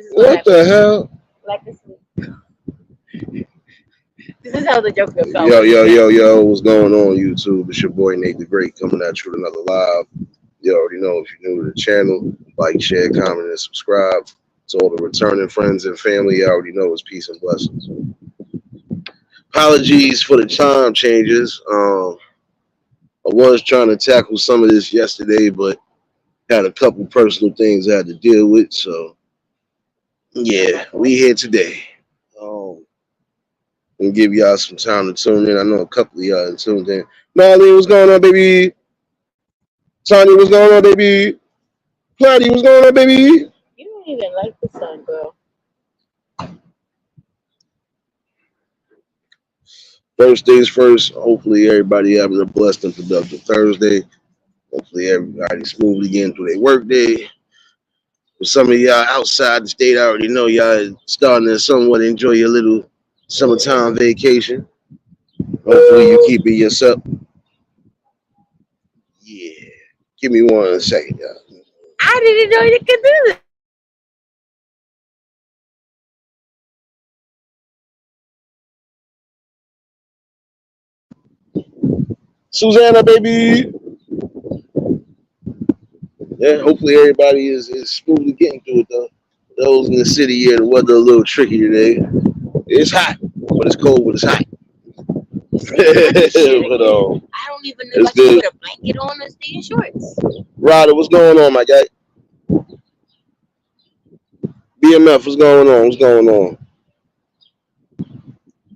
This is what What the happens. hell? Like this. This is how the Joker felt Yo, when he yo, snapped. yo, yo, what's going on YouTube? It's your boy Nate the Great coming at you with another live. You already know if you're new to the channel, like, share, comment, and subscribe. To all the returning friends and family, you already know it's peace and blessings. Apologies for the time changes. I was trying to tackle some of this yesterday, but had a couple personal things I had to deal with. So, Not my yeah, fault. we here today. Um, and give y'all some time to tune in. I know a couple of y'all tuned in. Marley, what's going on, baby? Tanya, what's going on, baby? Platty, what's going on, baby? You don't even like the sun, girl. First things first, hopefully everybody having a blessed and productive Thursday. Hopefully everybody smoothly getting through their work day. For some of y'all outside the state, I already know y'all starting to somewhat enjoy your little summertime vacation. Hopefully you keep it yourself. Yeah. Give me 1 second, y'all. I didn't know you could do that. Susanna, baby. Yeah, hopefully everybody is smoothly getting through it though. Those in the city, yeah, the weather a little tricky today. It's hot, but it's cold, but it's hot. Not this shit but again. I don't even know if it's I should good. put a blanket on or stay in shorts. Ryder, what's going on, my guy? BMF, what's going on? What's going on?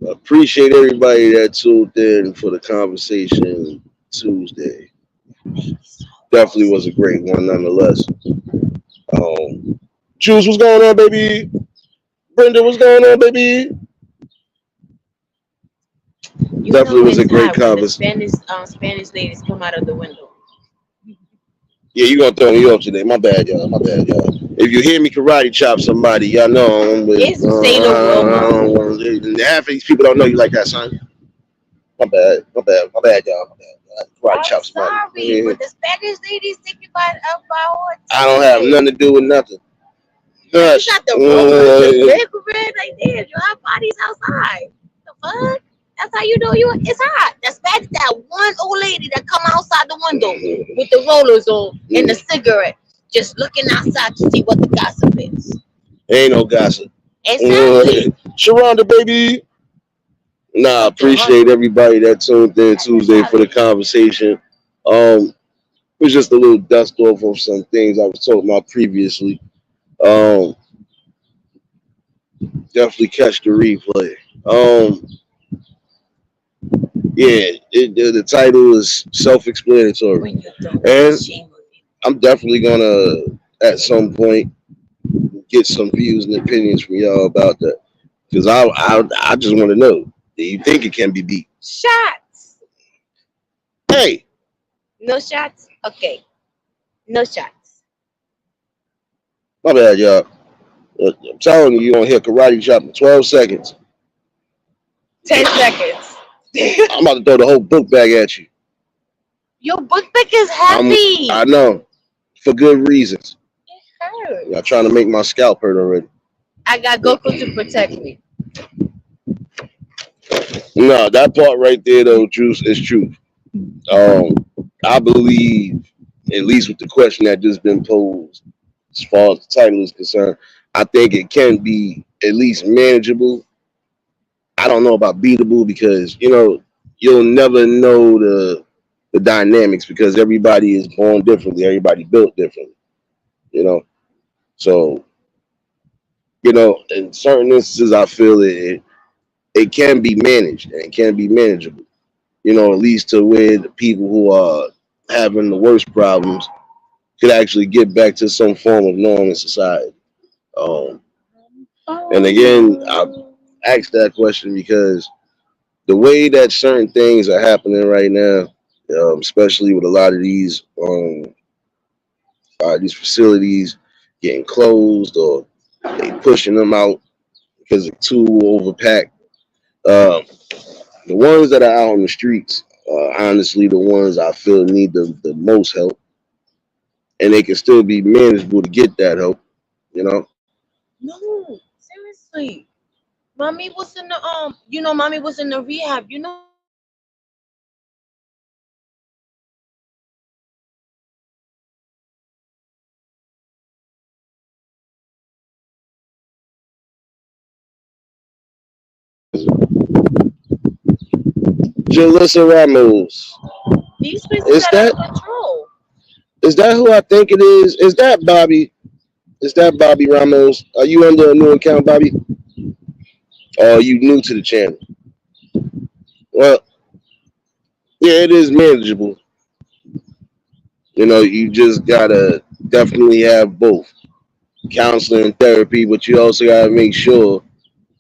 Appreciate everybody that tuned in for the conversation Tuesday. Definitely was a great one, nonetheless. Um, Juice, what's going on, baby? Brenda, what's going on, baby? You Definitely know was a it's great hot when the conversation. Spanish ladies come out of the window. Yeah, you gonna throw me off today. My bad, y'all. My bad, y'all. If you hear me karate chop somebody, y'all know I'm with. It's Sailor Wilma. Half of these people don't know you like that, son. My bad. My bad. My bad, y'all. My bad. Karate I'm chop somebody. sorry, Yeah. but the Spanish ladies take you by horse I don't have too. nothing to do with nothing. Now you Hush. got the rollers, the red like this. Your hot body's outside. The fuck? That's how you know it's hot. That's that one old lady that come outside the window with the rollers on and the cigarette, just looking outside to see what the gossip is. Ain't no gossip. Exactly. Sharonda, baby. Nah, Talk to her. appreciate everybody that tuned in Tuesday for the conversation. It was just a little dust off of some things I was talking about previously. Um, definitely catch the replay. Um, yeah, the title is self-explanatory, When you don't and shame on you. I'm definitely gonna at some point get some views and opinions from y'all about that because I just want to know: do you think it can be beat? Shots. Hey, No shots? Okay. No shots. my bad, y'all. I'm telling you, you're gonna hear karate chop in 12 seconds. 10 seconds. I'm about to throw the whole book bag at you. Your book bag is I'm, heavy. I know, for good reasons. It Y'all trying to hurts. make my scalp hurt already. I got Goku to protect me. No, that part right there, though, Juice, is true. Um, I believe, at least with the question that just been posed, as far as the title is concerned, I think it can be at least manageable. I don't know about beatable because you'll never know the dynamics because everybody is born differently, everybody built differently. You know, so in certain instances, I feel it can be managed and it can be manageable. At least to where the people who are having the worst problems could actually get back to some form of norm in society. Um, and again, I asked that question because the way that certain things are happening right now, especially with a lot of these facilities getting closed or they pushing them out because they're too overpacked. Um, the ones that are out on the streets are honestly the ones I feel need the most help, and they can still be manageable to get that help. You know, No, seriously. Mommy was in the mommy was in the rehab. You know how much Jalissa Ramos. these places Is are out that of control. is that who I think it is? Is that Bobby? Is that Bobby Ramos? Are you under a new account, Bobby? Or are you new to the channel? Well, yeah, it is manageable. You just gotta definitely have both counseling and therapy, but you also gotta make sure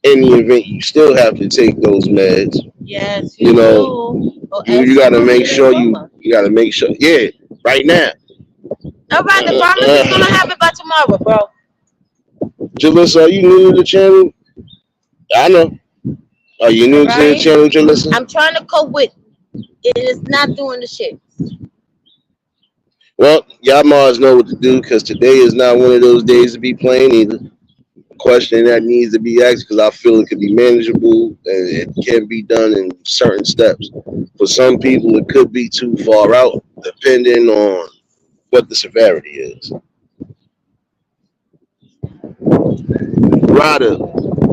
in the event you still have to take those meds, Yes, you you know, do. Or you ask you your gotta mama make to get sure mama. you gotta make sure. Yeah, right now. All right, the pharmacist's gonna have it by tomorrow, bro. Jalissa, are you new to the channel? I know. Are you All new to the right. channel, Jalissa? I'm trying to cope with it is not doing the shit. Well, y'all mars know what to do because today is not one of those days to be playing either. Question that needs to be asked because I feel it could be manageable and it can be done in certain steps. For some people, it could be too far out, depending on what the severity is. Ryder,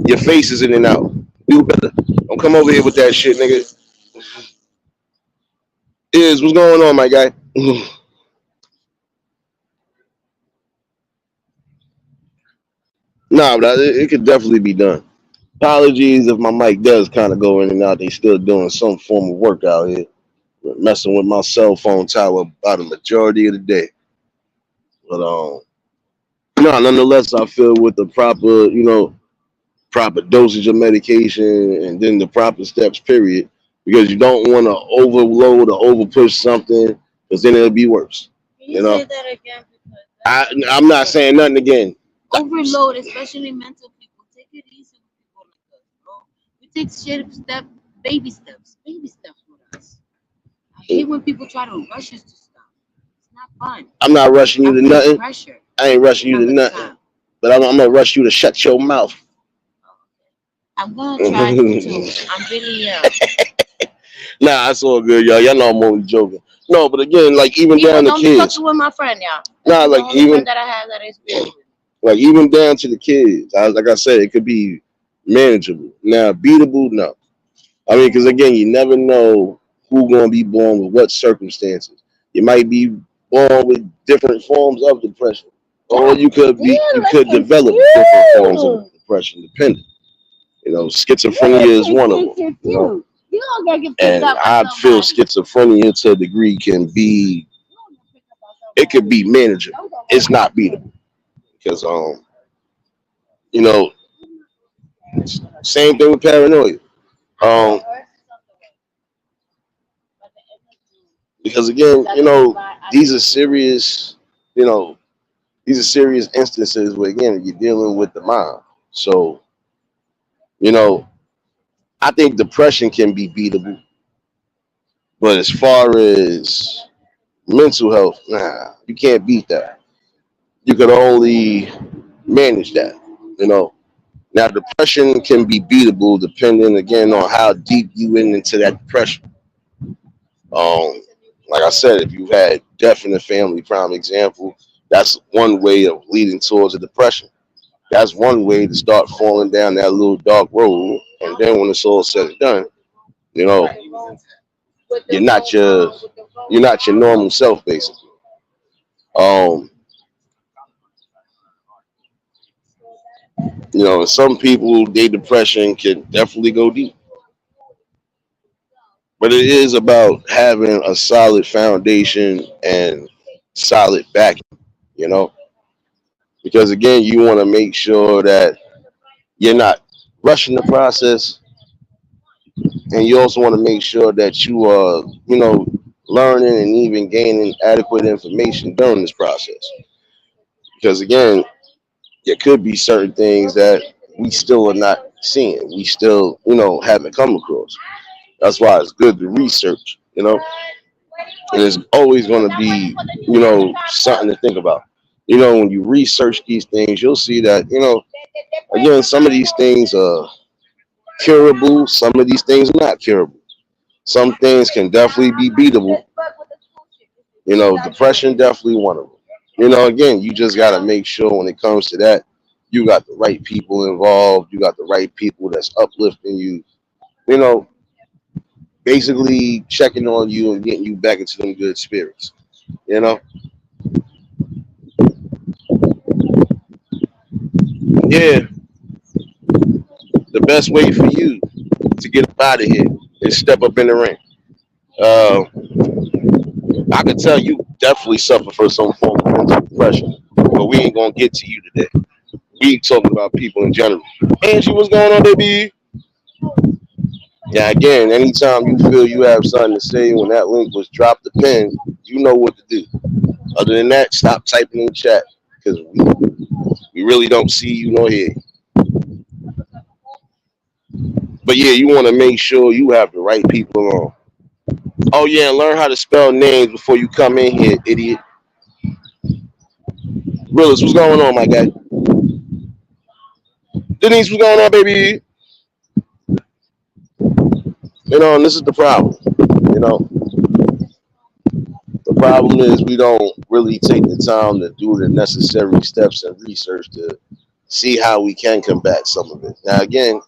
your face is in and out. Do better. Don't come over here with that shit, nigga. What's going on, my guy? Nah, but it could definitely be done. Apologies if my mic does kind of go in and out. They still doing some form of work out here. Messing with my cell phone tower about a majority of the day. But no, nonetheless, I feel with the proper, proper dosage of medication and then the proper steps, period. Because you don't want to overload or overpush something, because then it'll be worse. Can You you know, say that again? Because I'm not saying nothing again. overload, especially mental people. Take it easy with people like us, bro. We take baby steps with us. I hate when people try to rush us to stuff. It's not fun. I'm not rushing you I to feel nothing. pressure I ain't rushing you half to of the nothing. time. But I'm gonna rush you to shut your mouth. I'm gonna try to too. I'm really Nah, it's all good, y'all. Y'all know I'm only joking. No, but again, like even people down to don't be kids. fucking with my friend, y'all. Nah, That's the like only even friend that I have that is good with me. like even down to the kids. Like I said, it could be manageable. Now, beatable, no. I mean, because again, you never know who gonna be born with what circumstances. You might be born with different forms of depression, or God you damn, could look at develop different forms you. of depression, depending. Schizophrenia is one of them. You don't gotta get picked And up by I feel somebody. schizophrenia to a degree it could be manageable. It's not beatable because you know same thing with paranoia. Um, because again, these are serious, you know, these are serious instances where again you're dealing with the mind. So, you know, I think depression can be beatable, but as far as mental health, nah, you can't beat that. You could only manage that, you know. Now, depression can be beatable depending again on how deep you went into that depression. Um, like I said, if you've had death in the family, prime example, that's one way of leading towards a depression. That's one way to start falling down that little dark road. And then when it's all said and done, you know, you're not your you're not your normal self, basically. Um, some people, their depression can definitely go deep. But it is about having a solid foundation and solid backing, you know, because again, you want to make sure that you're not rushing the process, and you also want to make sure that you are, learning and even gaining adequate information during this process. Because again, there could be certain things that we still are not seeing, we still, haven't come across. That's why it's good to research, and there's always going to be, something to think about. When you research these things, you'll see that, Again, some of these things are curable. Some of these things are not curable. Some things can definitely be beatable. Depression definitely one of them. Again, you just got to make sure when it comes to that, you got the right people involved. You got the right people that's uplifting you. You know, basically checking on you and getting you back into them good spirits. You know, yeah, the best way for you to get up out of here is step up in the ring. Uh, I can tell you definitely suffer from some form of mental depression, but we ain't gonna get to you today. We talking about people in general. Angie, what's going on, baby? Yeah, again, anytime you feel you have something to say when that link was dropped the pin, you know what to do. Other than that, stop typing in the chat because we really don't see you nor hear you. But yeah, you want to make sure you have the right people on. Oh yeah, and learn how to spell names before you come in here, idiot. Willis, what's going on, my guy? Denise, what's going on, baby? And this is the problem. You know, the problem is we don't really take the time to do the necessary steps and research to see how we can combat some of it. Now, again,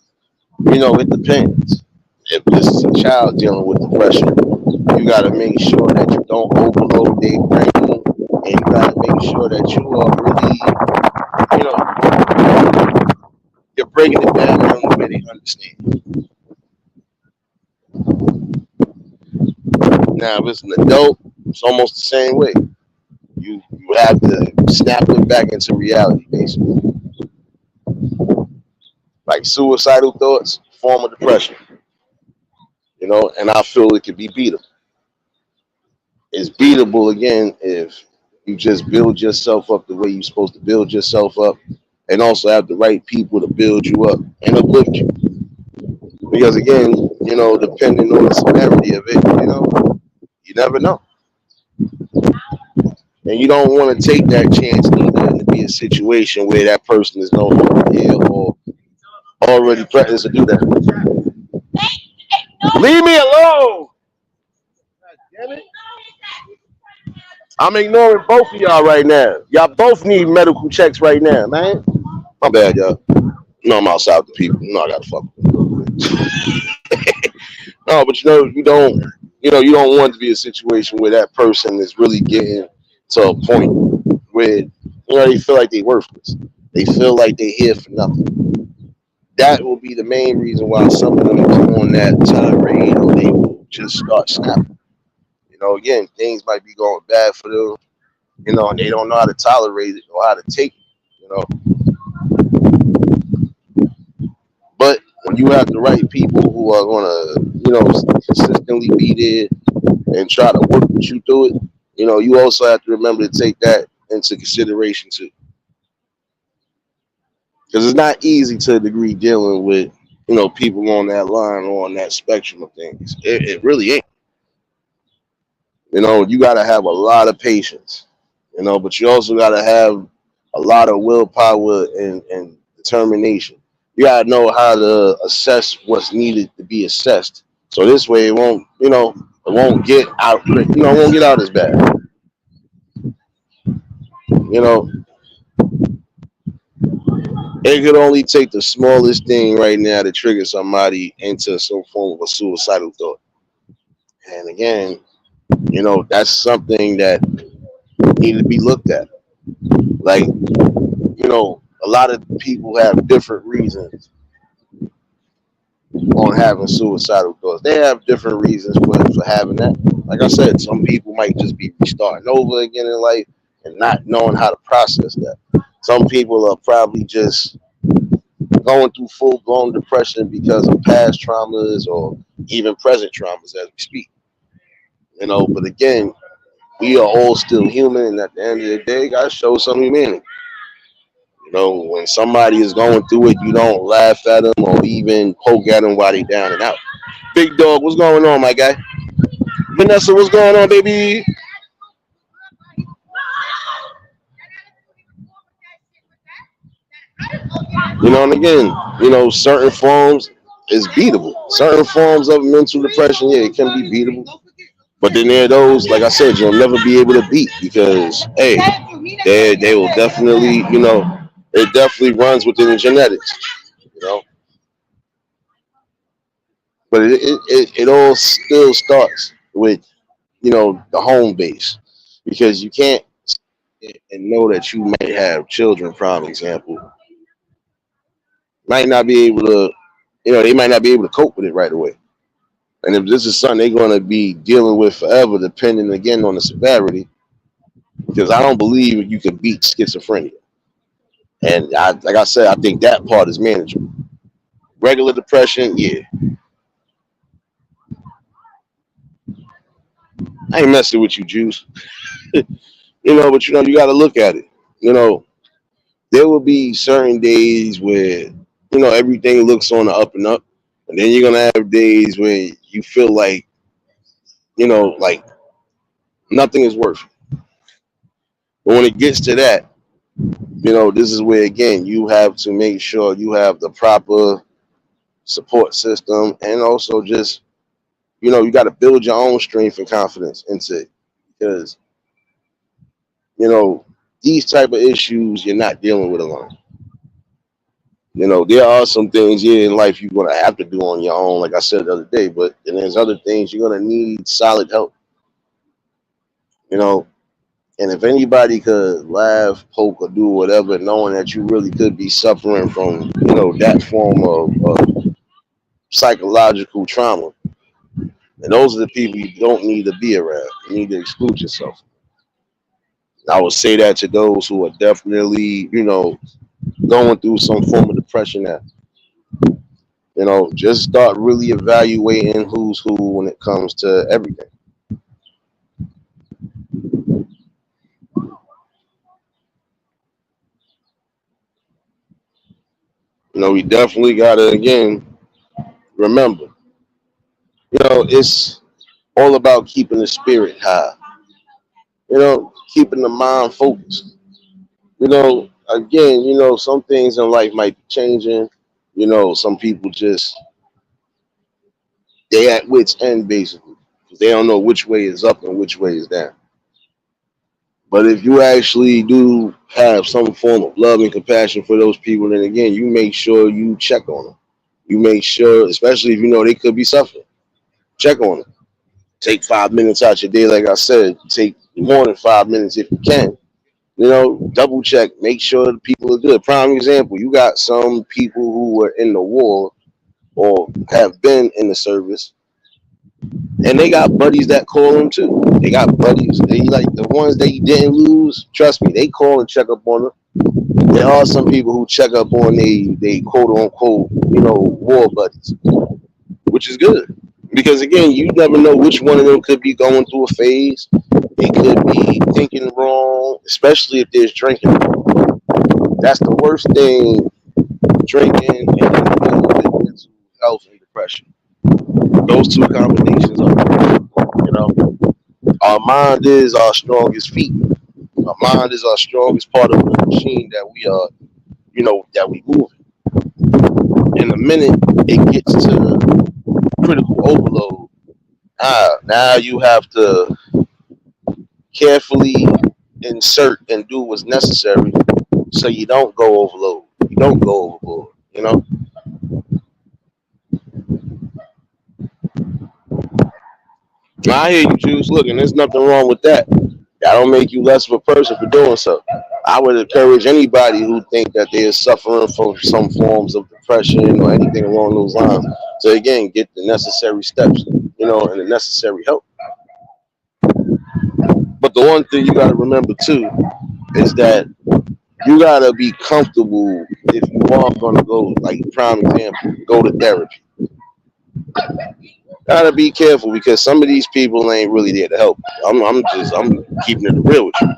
it depends. If this is a child dealing with depression, you got to make sure that you don't overload their brain, and you got to make sure that you are really, you're breaking it down in a way they understand. Now, if it's an adult, it's almost the same way. You have to snap it back into reality, basically. Like suicidal thoughts, form of depression. And I feel it could be beatable. It's beatable again if you just build yourself up the way you're supposed to build yourself up, and also have the right people to build you up and uplift you. Because again, depending on the severity of it, you never know. And you don't want to take that chance either to be a situation where that person is no longer here or already threatens to do that. Leave me alone. God damn it. I'm ignoring both of y'all right now. Y'all both need medical checks right now, man. My bad, y'all. No, I'm outside with the people. I gotta fuck with them. No, but you don't want to be a situation where that person is really getting to a point where they feel like they're worthless. They feel like they're here for nothing. That will be the main reason why some of them come on that tirade or they will just start snapping. Again, things might be going bad for them, and they don't know how to tolerate it or how to take it, But when you have the right people who are gonna, consistently be there and try to work with you through it, you also have to remember to take that into consideration too. Because it's not easy to a degree dealing with, people on that line or on that spectrum of things. It really ain't. You got to have a lot of patience, but you also got to have a lot of willpower and determination. You got to know how to assess what's needed to be assessed. So this way it won't, it won't get out, it won't get out as bad. It could only take the smallest thing right now to trigger somebody into some form of a suicidal thought. And again, that's something that needed to be looked at. Like, a lot of people have different reasons on having suicidal thoughts. They have different reasons for having that. Like I said, some people might just be starting over again in life and not knowing how to process that. Some people are probably just going through full-blown depression because of past traumas or even present traumas as we speak. But again, we are all still human, and at the end of the day, gotta show some humanity. When somebody is going through it, you don't laugh at them or even poke at them while they down and out. Big dog, what's going on, my guy? Vanessa, what's going on, baby? And again, certain forms is beatable. Certain forms of mental depression, yeah, it can be beatable. But then there are those, like I said, you'll never be able to beat because, hey, they will definitely, it definitely runs within the genetics, you know. But it all still starts with, the home base because you can't and know that you might have children, prime example, might not be able to, they might not be able to cope with it right away. And if this is something they're going to be dealing with forever, depending again on the severity, because I don't believe you can beat schizophrenia. And like I said, I think that part is manageable. Regular depression, yeah, I ain't messing with you, Juice. But you got to look at it. You know, there will be certain days where everything looks on the up and up, and then you're gonna have days where you feel like nothing is worth it. But when it gets to that, this is where again you have to make sure you have the proper support system, and also just you got to build your own strength and confidence into it because you know these type of issues you're not dealing with alone. There are some things here in life you're gonna have to do on your own, like I said the other day, but then there's other things you're gonna need solid help. You know, and if anybody could laugh, poke, or do whatever, knowing that you really could be suffering from that form of psychological trauma, and those are the people you don't need to be around. You need to exclude yourself. I would say that to those who are definitely, going through some form of depression that, just start really evaluating who's who when it comes to everything. We definitely gotta again remember, it's all about keeping the spirit high, keeping the mind focused. Again, some things in life might be changing. Some people just they at wits end basically because they don't know which way is up and which way is down. But if you actually do have some form of love and compassion for those people, then again, you make sure you check on them. You make sure, especially if they could be suffering, check on them. Take 5 minutes out your day, like I said. Take more than 5 minutes if you can. Double check, make sure the people are good. Prime example, you got some people who were in the war or have been in the service, and they got buddies that call them too. They got buddies. They like the ones they didn't lose. Trust me, they call and check up on them. There are some people who check up on they quote unquote war buddies, which is good because again, you never know which one of them could be going through a phase. They could be thinking wrong, especially if there's drinking. That's the worst thing. Drinking and mental health and depression. Those two combinations are, our mind is our strongest feat. Our mind is our strongest part of the machine that we are, that we move. In a minute, it gets to critical overload. Now you have to carefully insert and do what's necessary so you don't go overload. You don't go overboard. I hear you, Juice. Look, and there's nothing wrong with that. That don't make you less of a person for doing so. I would encourage anybody who think that they are suffering from some forms of depression or anything along those lines to again get the necessary steps, and the necessary help. But the one thing you got to remember too is that you got to be comfortable if you are going to go, like prime example, go to therapy. Gotta be careful because some of these people ain't really there to help. I'm keeping it real with you.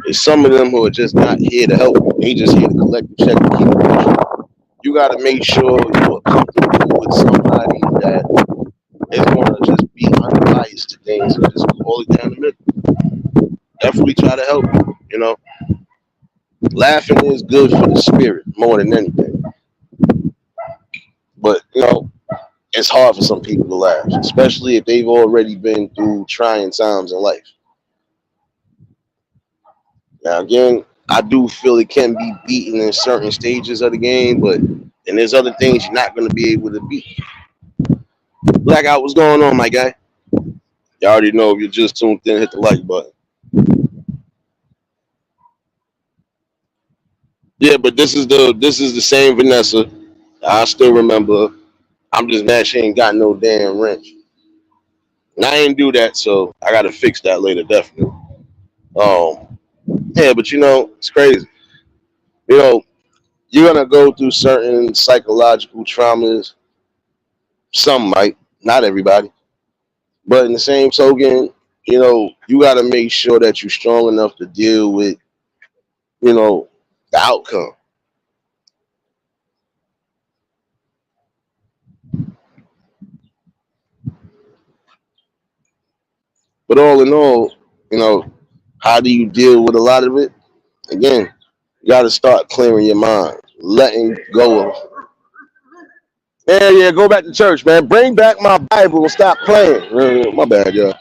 There's some of them who are just not here to help. They just here to collect the check and keep it pushing. You gotta make sure you are comfortable with somebody that is gonna just be unbiased to things and just hold it down the middle. Definitely try to help you. Laughing is good for the spirit more than anything. But it's hard for some people to laugh, especially if they've already been through trying times in life. Now, again, I do feel it can be beaten in certain stages of the game, but and there's other things you're not going to be able to beat. Blackout, what's going on, my guy? You already know if you're just tuned in, hit the like button. Yeah, but this is the same Vanessa. I still remember. I'm just mad she ain't got no damn wrench. And I ain't do that, so I gotta fix that later, definitely. Um, yeah, but it's crazy. You know, you're gonna go through certain psychological traumas. Some might, not everybody. But in the same token, you gotta make sure that you're strong enough to deal with, the outcome. But all in all, you know, how do you deal with a lot of it? Again, you got to start clearing your mind, letting go of. Yeah, yeah, go back to church, man. Bring back my Bible and stop playing. My bad, y'all.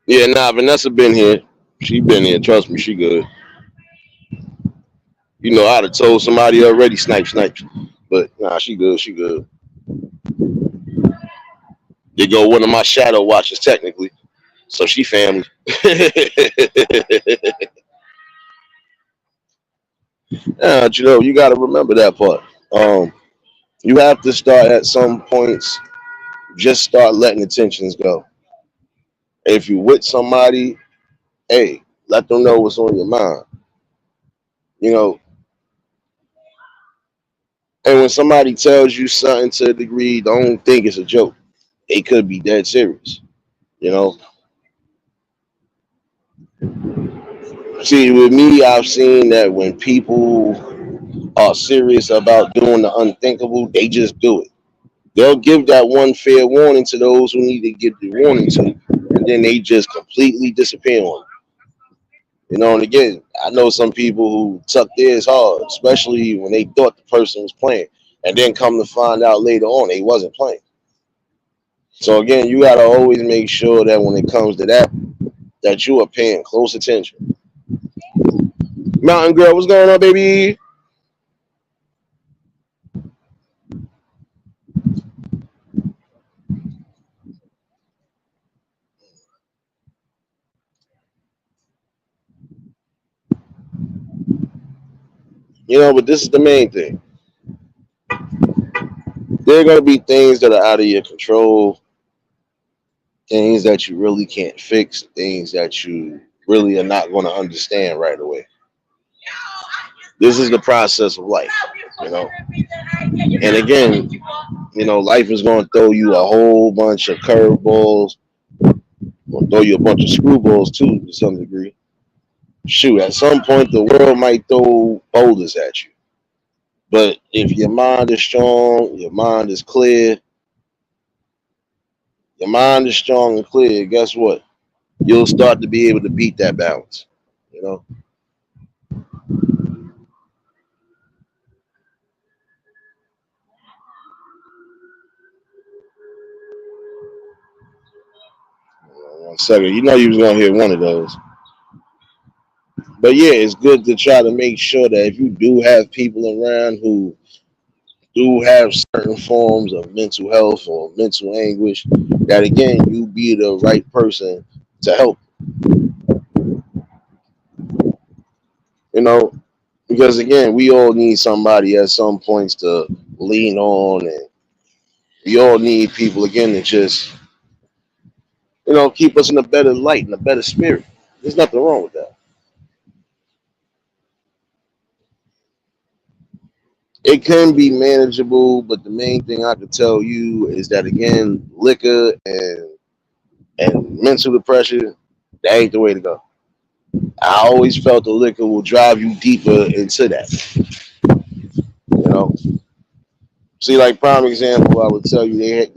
Yeah, nah, Vanessa been here. She been here. Trust me, she good. I'd have told somebody already, snipe, snipe. But nah, she good. She good. They go one of my shadow watchers technically, so she family. Yeah, you got to remember that part. Um, you have to start at some points. Just start letting the tensions go. If you with somebody, hey, let them know what's on your mind. You know, and when somebody tells you something to a degree, don't think it's a joke. It could be dead serious. You know, see, with me, I've seen that when people are serious about doing the unthinkable, they just do it. They'll give that one fair warning to those who need to get the warning to, and then they just completely disappear on it. And again, I know some people who tuck theirs hard, especially when they thought the person was playing, and then come to find out later on they wasn't playing. So again, you gotta always make sure that when it comes to that you are paying close attention. Mountain Girl, what's going on, baby? But this is the main thing. There are gonna be things that are out of your control, things that you really can't fix, things that you really are not going to understand right away. This is the process of life, you know. And again, life is going to throw you a whole bunch of curveballs, going to throw you a bunch of screwballs too, to some degree. Shoot, at some point, the world might throw boulders at you. But if your mind is strong, your mind is strong and clear, guess what? You'll start to be able to beat that balance, you know. One second. You was gonna hear one of those. But yeah, it's good to try to make sure that if you do have people around who do have certain forms of mental health or mental anguish, that again you be the right person to help. You know, because again, we all need somebody at some points to lean on, and we all need people again to just keep us in a better light and a better spirit. There's nothing wrong with that. It can be manageable, but the main thing I can tell you is that again, liquor and mental depression, that ain't the way to go. I always felt the liquor will drive you deeper into that. You know, see, like prime example, I would tell you they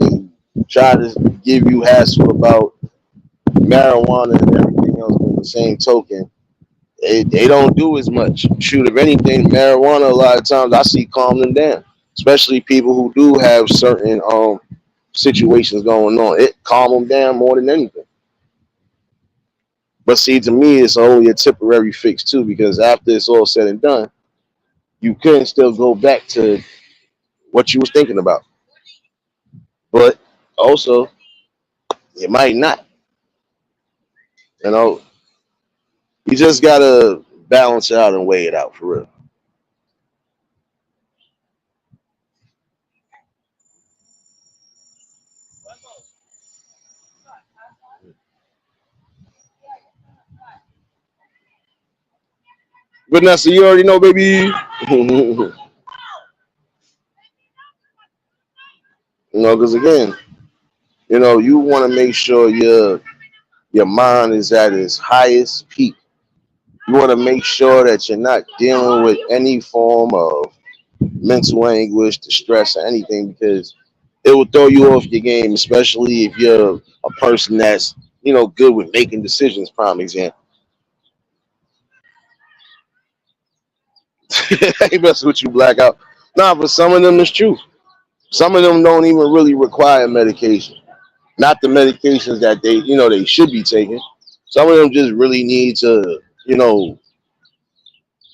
try to give you hassle about marijuana and everything else, but the same token, They don't do as much. Shoot, if anything, marijuana a lot of times I see calm them down, especially people who do have certain situations going on. It calm them down more than anything. But see, to me, it's only a temporary fix too, because after it's all said and done, you can still go back to what you was thinking about. But also, it might not. You know, you just gotta balance it out and weigh it out for real. Vanessa, you already know, baby. You know, because again, you want to make sure your mind is at its highest peak. You want to make sure that you're not dealing with any form of mental anguish, distress, or anything, because it will throw you off your game, especially if you're a person that's good with making decisions. Prime example. He messing with you, blackout. Nah, but some of them is true. Some of them don't even really require medication. Not the medications that they should be taking. Some of them just really need to,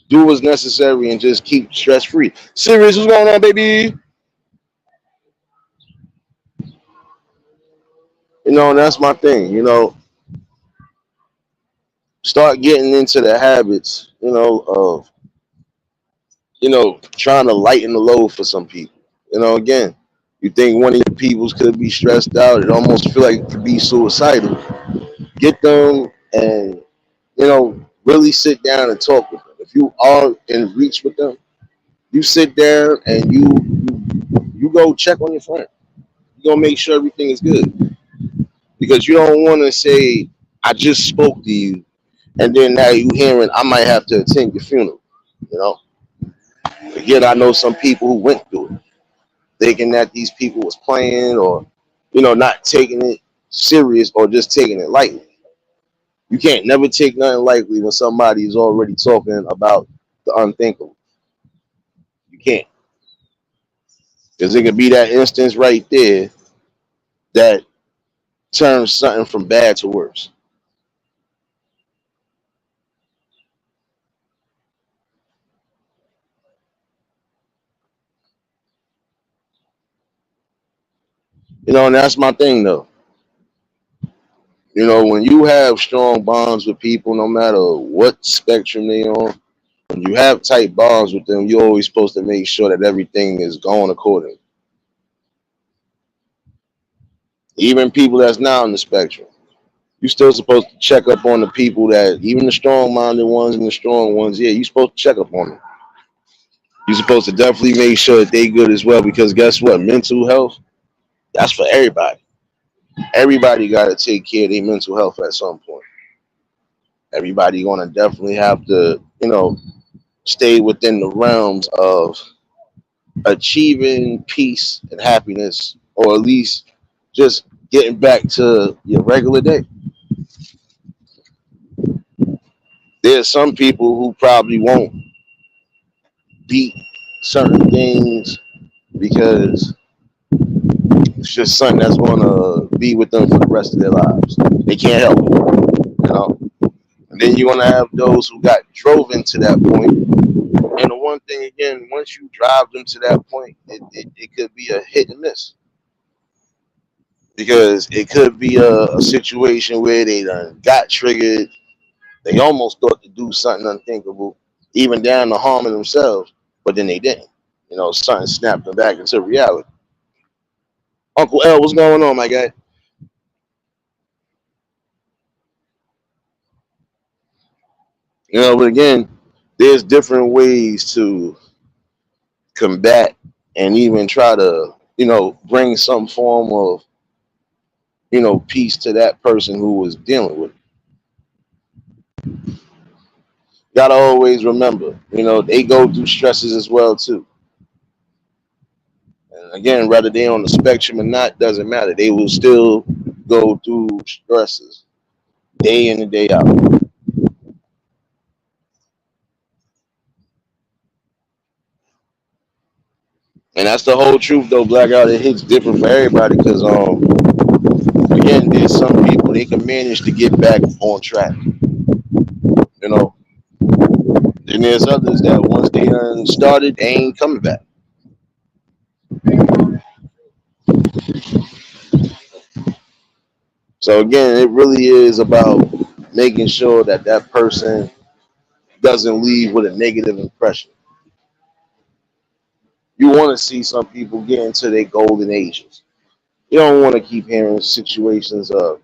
do what's necessary and just keep stress free. Serious, what's going on, baby? And that's my thing. Start getting into the habits, of trying to lighten the load for some people. Again, you think one of your peoples could be stressed out, it almost feel like it could be suicidal. Get them and really sit down and talk with them. If you are in reach with them, you sit there and you go check on your friend. You gonna make sure everything is good, because you don't want to say I just spoke to you and then now you hearing I might have to attend your funeral. You know, again, I know some people who went through it, thinking that these people was playing or not taking it serious or just taking it lightly. You can't never take nothing lightly when somebody is already talking about the unthinkable. You can't, because it could be that instance right there that turns something from bad to worse. And that's my thing though. When you have strong bonds with people, no matter what spectrum they on, when you have tight bonds with them, you're always supposed to make sure that everything is going according. Even people that's not on the spectrum, you're still supposed to check up on the people that, even the strong-minded ones and the strong ones. Yeah, you're supposed to check up on them. You're supposed to definitely make sure that they good as well, because guess what? Mental health, that's for everybody. Everybody got to take care of their mental health at some point. Everybody gonna definitely have to, stay within the realms of achieving peace and happiness, or at least just getting back to your regular day. There's some people who probably won't beat certain things because it's just something that's going to be with them for the rest of their lives. They can't help it. And then you're going to have those who got drove into that point. And the one thing, again, once you drive them to that point, it could be a hit and miss. Because it could be a situation where they done got triggered. They almost thought to do something unthinkable, even down to harming themselves, but then they didn't. Something snapped them back into reality. Uncle L, what's going on, my guy? But again, there's different ways to combat and even try to, bring some form of, peace to that person who was dealing with it. Gotta always remember, they go through stresses as well too. And again, whether they're on the spectrum or not, doesn't matter. They will still go through stresses day in and day out. And that's the whole truth, though. Blackout, it hits different for everybody because again, there's some people they can manage to get back on track. You know, then there's others that once they started, they ain't coming back. So again, it really is about making sure that that person doesn't leave with a negative impression. You want to see some people get into their golden ages. You don't want to keep hearing situations of,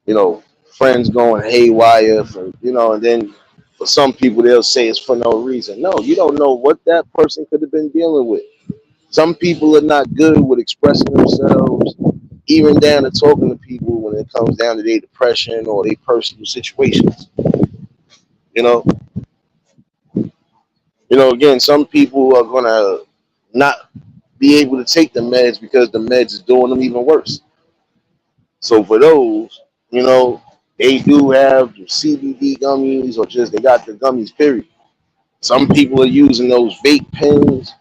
you know, friends going haywire for, and then for some people they'll say it's for no reason. No, you don't know what that person could have been dealing with. Some people are not good with expressing themselves, even down to talking to people when it comes down to their depression or their personal situations. You know, again, some people are gonna not be able to take the meds because the meds is doing them even worse. So for those, they do have CBD gummies or just they got the gummies. Period. Some people are using those vape pens.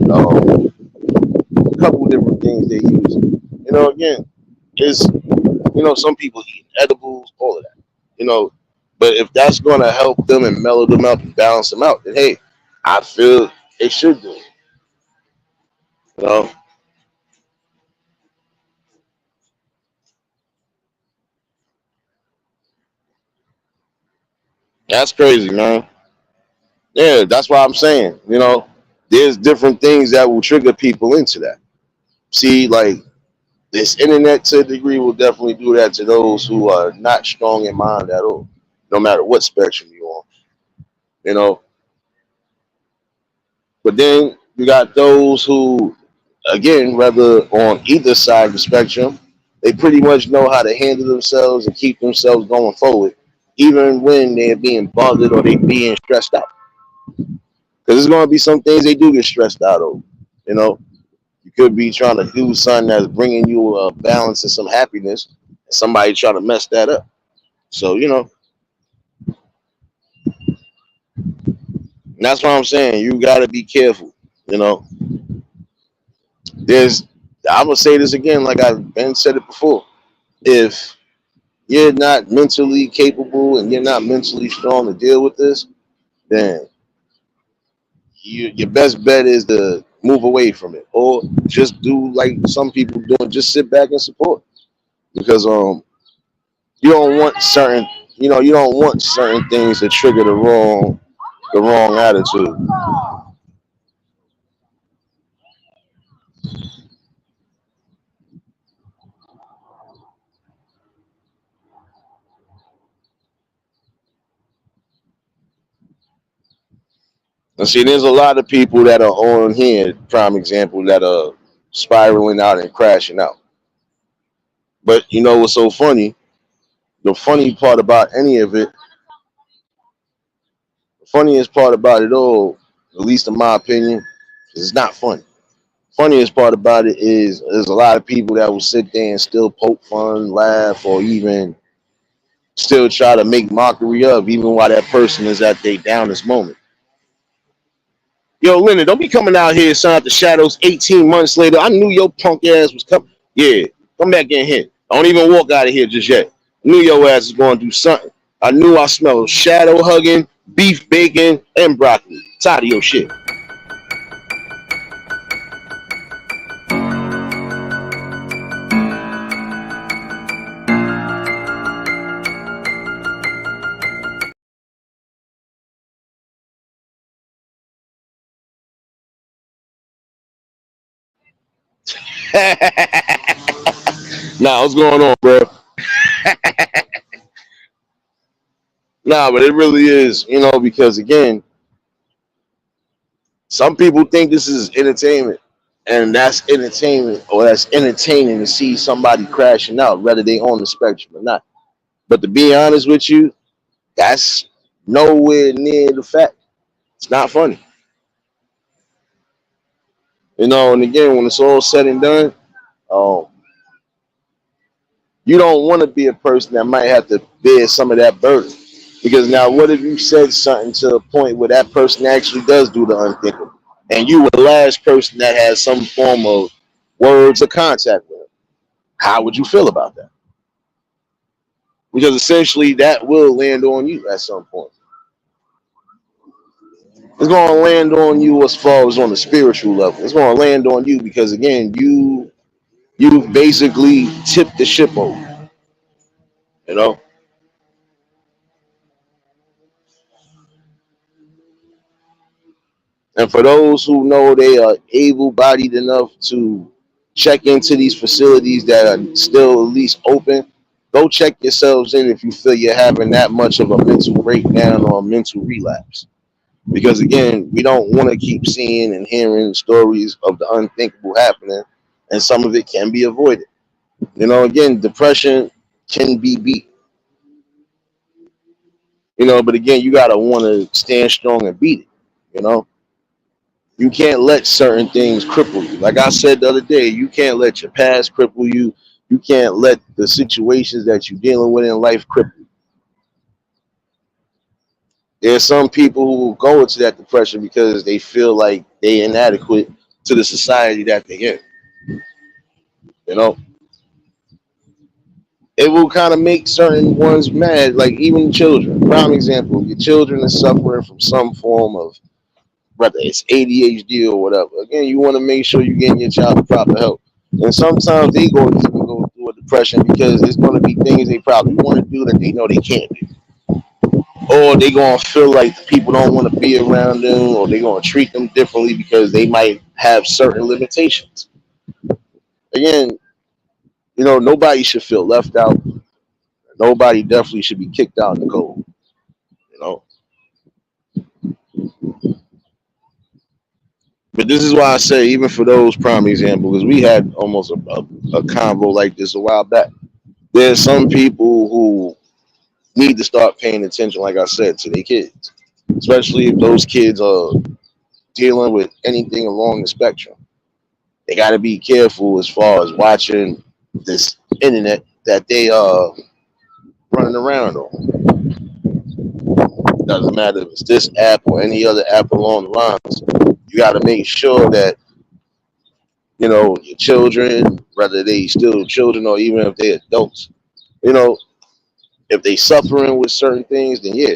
A couple different things they use. Again, it's some people eat edibles, all of that. You know, but if that's going to help them and mellow them out and balance them out, then hey, I feel they should do it. You know, that's crazy, man. Yeah, that's what I'm saying. There's different things that will trigger people into that. See, like this internet to a degree will definitely do that to those who are not strong in mind at all, no matter what spectrum you're on. You know, but then you got those who, again, whether on either side of the spectrum, they pretty much know how to handle themselves and keep themselves going forward, even when they're being bothered or they're being stressed out. Because there's going to be some things they do get stressed out over. You know, you could be trying to do something that's bringing you a balance and some happiness, and somebody trying to mess that up. So, that's what I'm saying. You got to be careful. You know, there's, I'm going to say this again, like I've been said it before. If you're not mentally capable and you're not mentally strong to deal with this, then your best bet is to move away from it or just do like some people do and just sit back and support because you don't want certain you don't want certain things to trigger the wrong attitude. And see, there's a lot of people that are on here, prime example, that are spiraling out and crashing out. But you know what's so funny? The funny part about any of it, the funniest part about it all, at least in my opinion, is it's not funny. Funniest part about it is there's a lot of people that will sit there and still poke fun, laugh, or even still try to make mockery of, even while that person is at their downest moment. Yo, Leonard, don't be coming out here son out the shadows 18 months later. I knew your punk ass was coming. Yeah, come back in here. Don't even walk out of here just yet. I knew your ass was going to do something. I knew I smelled shadow hugging, beef bacon, and broccoli. Tired of your shit. Nah, what's going on, bro? Nah, but it really is, because again, some people think this is entertainment, and that's entertainment or that's entertaining to see somebody crashing out, whether they on the spectrum or not. But to be honest with you, that's nowhere near the fact. It's not funny, And again, when it's all said and done, um, you don't want to be a person that might have to bear some of that burden. Because now, what if you said something to a point where that person actually does do the unthinkable? and you were the last person that has some form of words or contact with him, how would you feel about that? Because essentially that will land on you at some point. It's going to land on you as far as on the spiritual level. It's going to land on you because again, you basically tipped the ship over. You know, and for those who know they are able-bodied enough to check into these facilities that are still at least open, go check yourselves in if you feel you're having that much of a mental breakdown or a mental relapse. Because again, we don't want to keep seeing and hearing stories of the unthinkable happening, and some of it can be avoided. You know, again, depression can be beat. You know, but again, you gotta want to stand strong and beat it. You know, you can't let certain things cripple you. Like I said the other day, you can't let your past cripple you. You can't let the situations that you're dealing with in life cripple you. There's some people who will go into that depression because they feel like they're inadequate to the society that they're in. You know, it will kind of make certain ones mad, like even children. Prime example, your children are suffering from some form of, whether it's ADHD or whatever. Again, you want to make sure you're getting your child the proper help. And sometimes they go through a depression because there's going to be things they probably want to do that they know they can't do. Or they going to feel like the people don't want to be around them, or they're going to treat them differently because they might have certain limitations. Again, you know, nobody should feel left out. Nobody definitely should be kicked out in the cold. You know, but this is why I say, even for those prime examples, because we had almost a convo like this a while back. There's some people who need to start paying attention, like I said, to their kids, especially if those kids are dealing with anything along the spectrum. They got to be careful as far as watching this internet that they are running around on. Doesn't matter if it's this app or any other app along the lines. You got to make sure that you know your children, whether they still children or even if they're adults, you know, if they suffering with certain things, then yeah,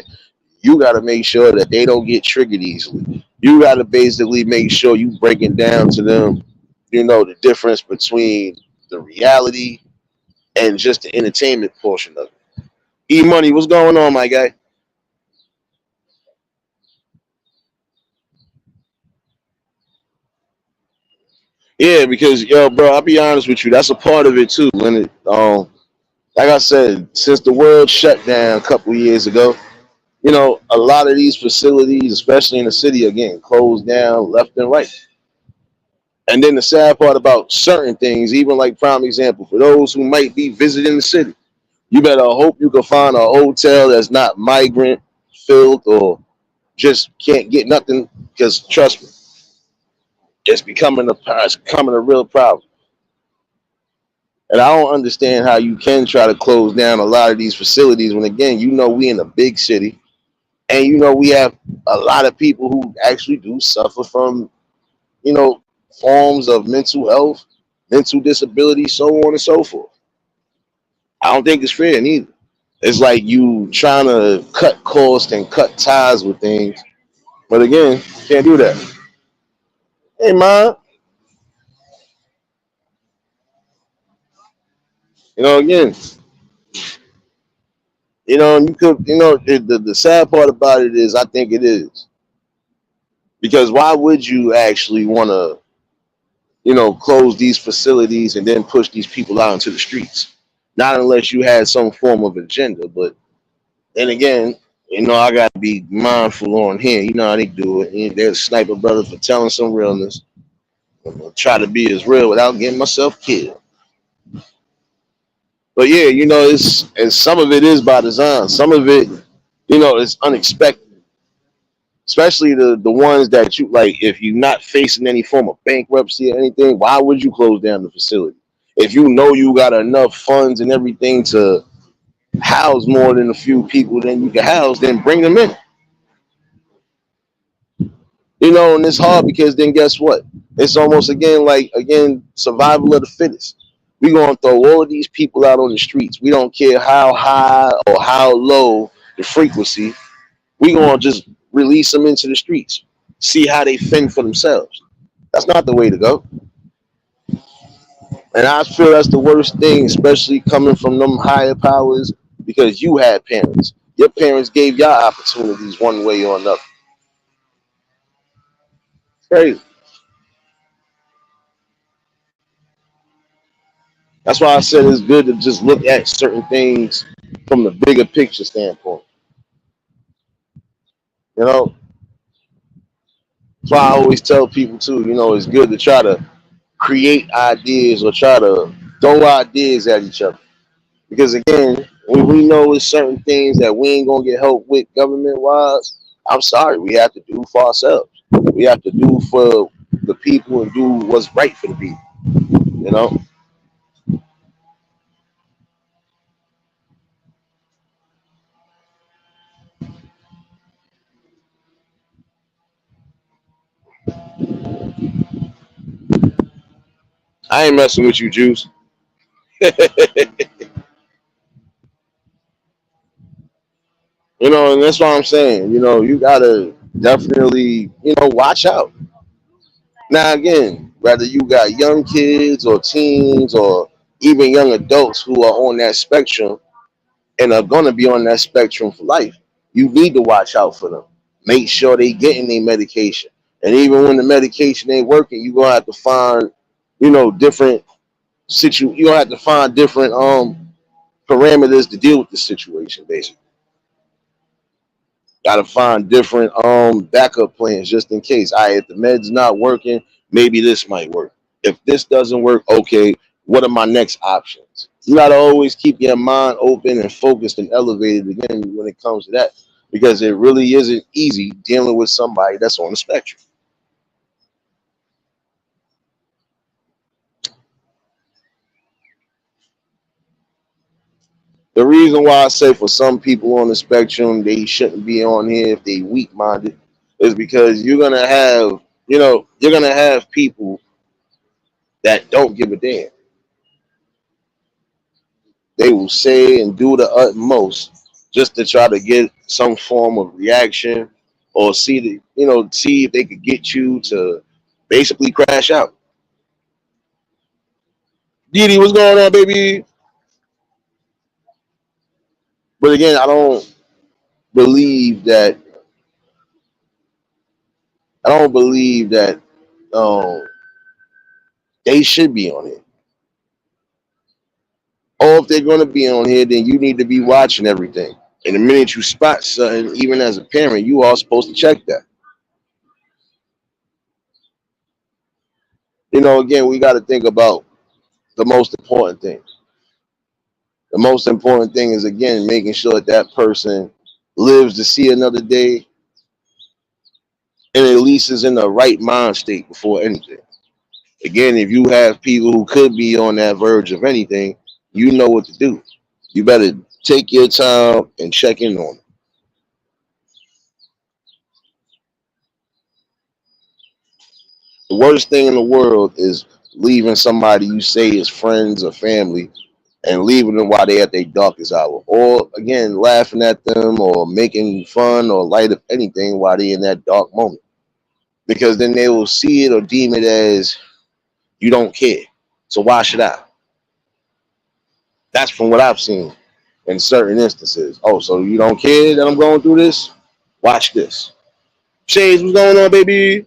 you got to make sure that they don't get triggered easily. You got to basically make sure you breaking down to them, you know, the difference between the reality and just the entertainment portion of it. E Money, what's going on, my guy? Yeah, because yo, bro, I'll be honest with you, that's a part of it too. When it, like I said, since the world shut down a couple of years ago, you know, a lot of these facilities, especially in the city, are getting closed down left and right. And then the sad part about certain things, even like prime example, for those who might be visiting the city, you better hope you can find a hotel that's not migrant filled or just can't get nothing. Because trust me, it's becoming a real problem. And I don't understand how you can try to close down a lot of these facilities when again, you know, we in a big city, and you know we have a lot of people who actually do suffer from, you know, forms of mental health, mental disability, so on and so forth. I don't think it's fair neither. It's like you trying to cut costs and cut ties with things, but again, can't do that. Hey, man, you know, again, you know, you could, you know, the sad part about it is, I think it is because why would you actually want to, you know, close these facilities and then push these people out into the streets? Not unless you had some form of agenda, but then again, you know, I gotta be mindful on here. You know how they do it. There's sniper brothers for telling some realness. I'm gonna try to be as real without getting myself killed. But yeah, you know, it's and some of it is by design. Some of it, you know, is unexpected. Especially the ones that you like. If you're not facing any form of bankruptcy or anything, why would you close down the facility? If you know you got enough funds and everything to house more than a few people than you can house, then bring them in. And it's hard because then guess what? It's almost again like again survival of the fittest. We're gonna throw all of these people out on the streets. We don't care how high or how low the frequency. We're gonna just release them into the streets. See how they fend for themselves. That's not the way to go. And I feel that's the worst thing, especially coming from them higher powers, because you had parents. Your parents gave y'all opportunities one way or another. It's crazy. That's why I said it's good to just look at certain things from the bigger picture standpoint. You know, that's why I always tell people too. It's good to try to create ideas or try to throw ideas at each other. Because again, when we know it's certain things that we ain't gonna get help with government wise, I'm sorry, we have to do for ourselves. We have to do for the people and do what's right for the people. You know, I ain't messing with you, Juice. And that's what I'm saying. You gotta definitely, watch out. Now again, whether you got young kids or teens or even young adults who are on that spectrum and are gonna be on that spectrum for life, you need to watch out for them. Make sure they getting their medication. And even when the medication ain't working, you're gonna have to find, different you're gonna have to find different parameters to deal with the situation, basically. Got to find different backup plans just in case. All right, if the med's not working, maybe this might work. If this doesn't work, okay, what are my next options? You got to always keep your mind open and focused and elevated again when it comes to that, because it really isn't easy dealing with somebody that's on the spectrum. The reason why I say for some people on the spectrum they shouldn't be on here if they weak minded is because you're gonna have people that don't give a damn. They will say and do the utmost just to try to get some form of reaction or see if they could get you to basically crash out. Didi, what's going on, baby? But again, believe that I don't believe that um, they should be on here. Or if they're going to be on here, then you need to be watching everything. And the minute you spot something, even as a parent, you are supposed to check that. Again, we got to think about the most important thing. The most important thing is again making sure that person lives to see another day and at least is in the right mind state before anything. Again, if you have people who could be on that verge of anything, you know what to do. You better take your time and check in on them. The worst thing in the world is leaving somebody you say is friends or family and leaving them while they're at their darkest hour. Or again, laughing at them or making fun or light up anything while they're in that dark moment. Because then they will see it or deem it as you don't care. So why should I? That's from what I've seen in certain instances. Oh, so you don't care that I'm going through this? Watch this. Shades, what's going on, baby?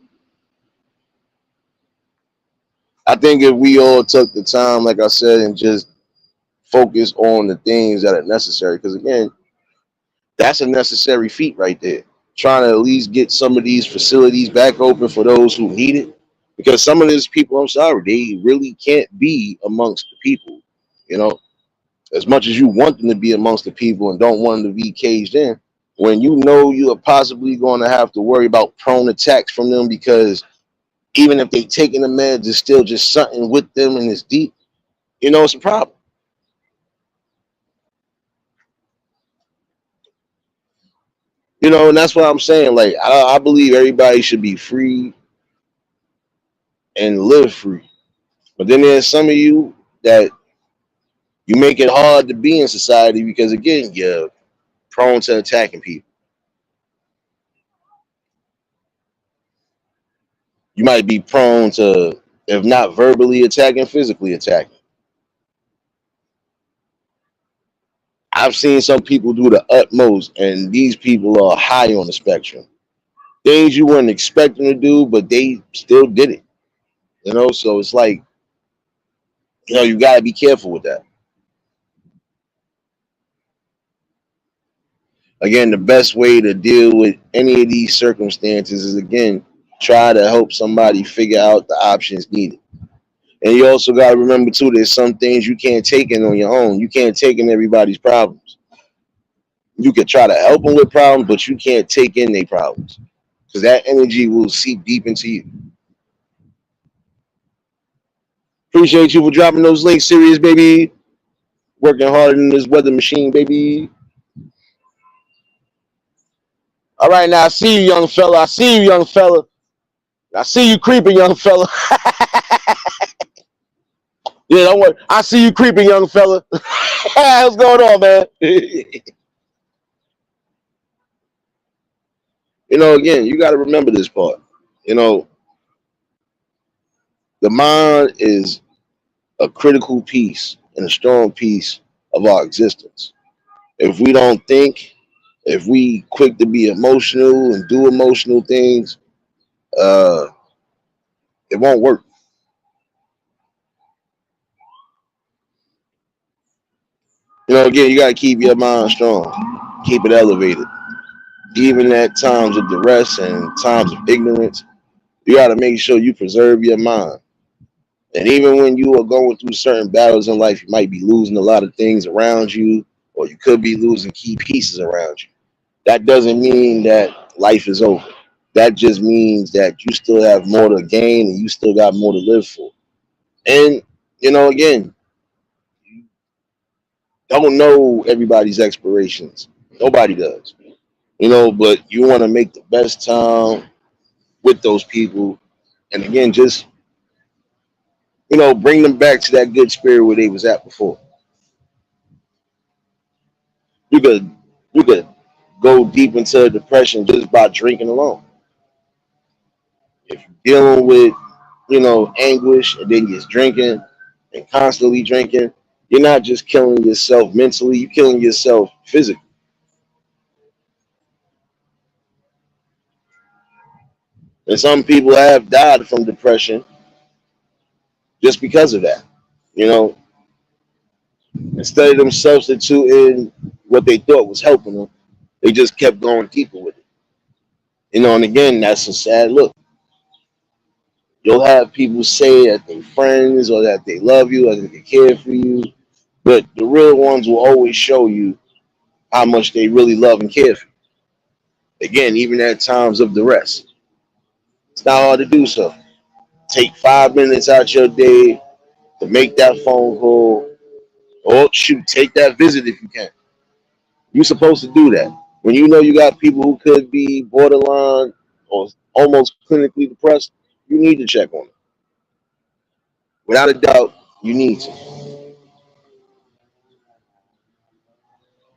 I think if we all took the time, like I said, and just focus on the things that are necessary, because again, that's a necessary feat right there. Trying to at least get some of these facilities back open for those who need it. Because some of these people, I'm sorry, they really can't be amongst the people. You know, as much as you want them to be amongst the people and don't want them to be caged in, when you know you are possibly going to have to worry about prone attacks from them because even if they taking the meds, it's still just something with them and it's deep. It's a problem. You know, and that's what I'm saying. Like, I believe everybody should be free and live free. But then there's some of you that you make it hard to be in society because, again, you're prone to attacking people. You might be prone to, if not verbally attacking, physically attacking. I've seen some people do the utmost, and these people are high on the spectrum. Things you weren't expecting to do, but they still did it. You know, so it's like, you got to be careful with that. Again, the best way to deal with any of these circumstances is, again, try to help somebody figure out the options needed. And you also got to remember too, there's some things you can't take in on your own. You can't take in everybody's problems. You can try to help them with problems, but you can't take in their problems because that energy will seep deep into you. Appreciate you for dropping those links, serious baby. Working harder than this weather machine, baby. All right, now I see you, young fella. I see you, young fella. I see you creeping, young fella. Yeah, don't worry. I see you creeping, young fella. What's going on, man? Again, you got to remember this part. The mind is a critical piece and a strong piece of our existence. If we don't think, if we quick to be emotional and do emotional things, uh, it won't work. Again, you got to keep your mind strong, keep it elevated. Even at times of duress and times of ignorance, you got to make sure you preserve your mind. And even when you are going through certain battles in life, you might be losing a lot of things around you, or you could be losing key pieces around you. That doesn't mean that life is over. That just means that you still have more to gain and you still got more to live for. And, again, don't know everybody's expirations. Nobody does. But you want to make the best time with those people. And again, just, bring them back to that good spirit where they was at before. You could you could go deep into depression just by drinking alone. If you're dealing with, anguish and then you're drinking and constantly drinking, you're not just killing yourself mentally, you're killing yourself physically. And some people have died from depression just because of that. You know, Instead of them substituting what they thought was helping them, they just kept going deeper with it. And again, that's a sad look. You'll have people say that they're friends or that they love you or that they care for you, but the real ones will always show you how much they really love and care for you. Again, even at times of duress. It's not hard to do so. Take 5 minutes out your day to make that phone call, or shoot, take that visit if you can. You're supposed to do that. When you know you got people who could be borderline or almost clinically depressed, you need to check on them. Without a doubt, you need to.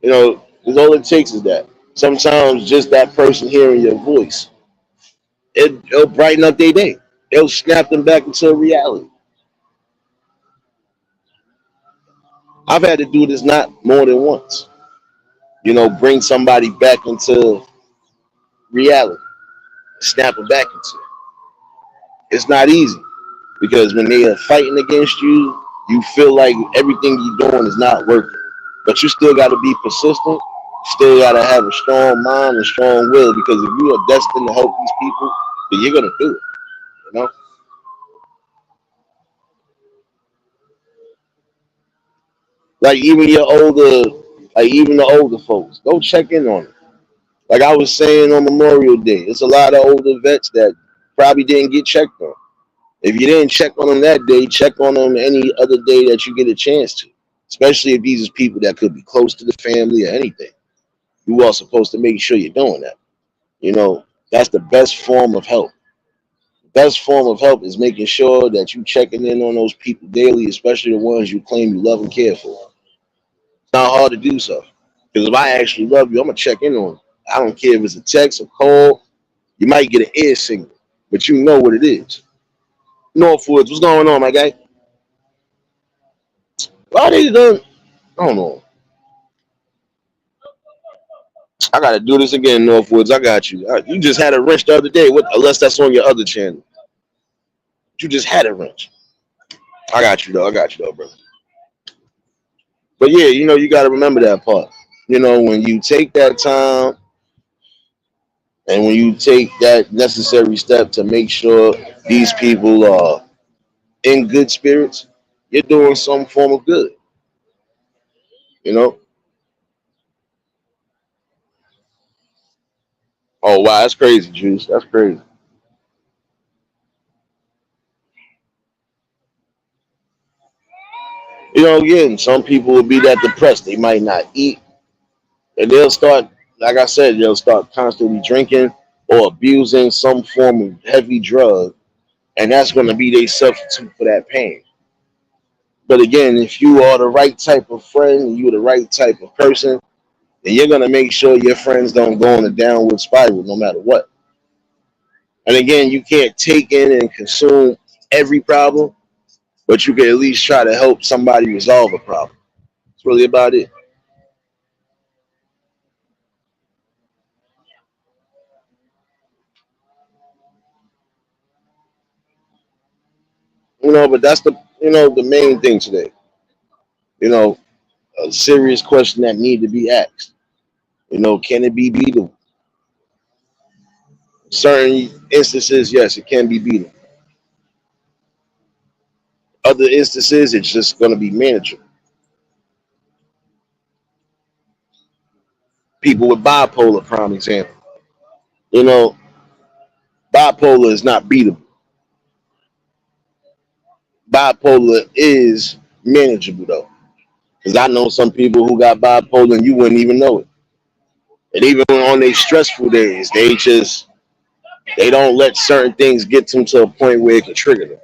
Because all it takes is that. Sometimes just that person hearing your voice, it'll brighten up their day. It'll snap them back into reality. I've had to do this not more than once. Bring somebody back into reality, snap them back into it. It's not easy because when they are fighting against you, you feel like everything you're doing is not working. But you still got to be persistent. Still got to have a strong mind and strong will because if you are destined to help these people, then you're gonna do it. You know, like even the older folks, go check in on them. Like I was saying on Memorial Day, it's a lot of older vets that probably didn't get checked on. If you didn't check on them that day, check on them any other day that you get a chance to. Especially if these are people that could be close to the family or anything. You are supposed to make sure you're doing that. You know, that's the best form of help. Best form of help is making sure that you checking in on those people daily, especially the ones you claim you love and care for. It's not hard to do so. Because if I actually love you, I'm gonna check in on you. I don't care if it's a text, a call. You might get an ear signal, but you know what it is. Northwoods, what's going on, my guy? Why they done? I don't know. I gotta do this again, Northwoods. I got you. You just had a wrench the other day. What? Unless that's on your other channel. You just had a wrench. I got you though. I got you though, bro. But yeah, you got to remember that part. When you take that time and when you take that necessary step to make sure these people are in good spirits, you're doing some form of good. You know. Oh wow, that's crazy, Juice. That's crazy. Again, some people will be that depressed. They might not eat, and they'll start, like I said, they'll start constantly drinking or abusing some form of heavy drug, and that's going to be their substitute for that pain. But again, if you are the right type of friend, you're the right type of person, then you're gonna make sure your friends don't go on a downward spiral no matter what. And again, you can't take in and consume every problem, but you can at least try to help somebody resolve a problem. That's really about it. But that's the main thing today. You know, a serious question that need to be asked. Can it be beatable? Certain instances, yes, it can be beatable. Other instances, it's just gonna be manageable. People with bipolar, prime example. You know, bipolar is not beatable. Bipolar is manageable though, because I know some people who got bipolar and you wouldn't even know it. And even on their stressful days, they don't let certain things get them to a point where it can trigger them.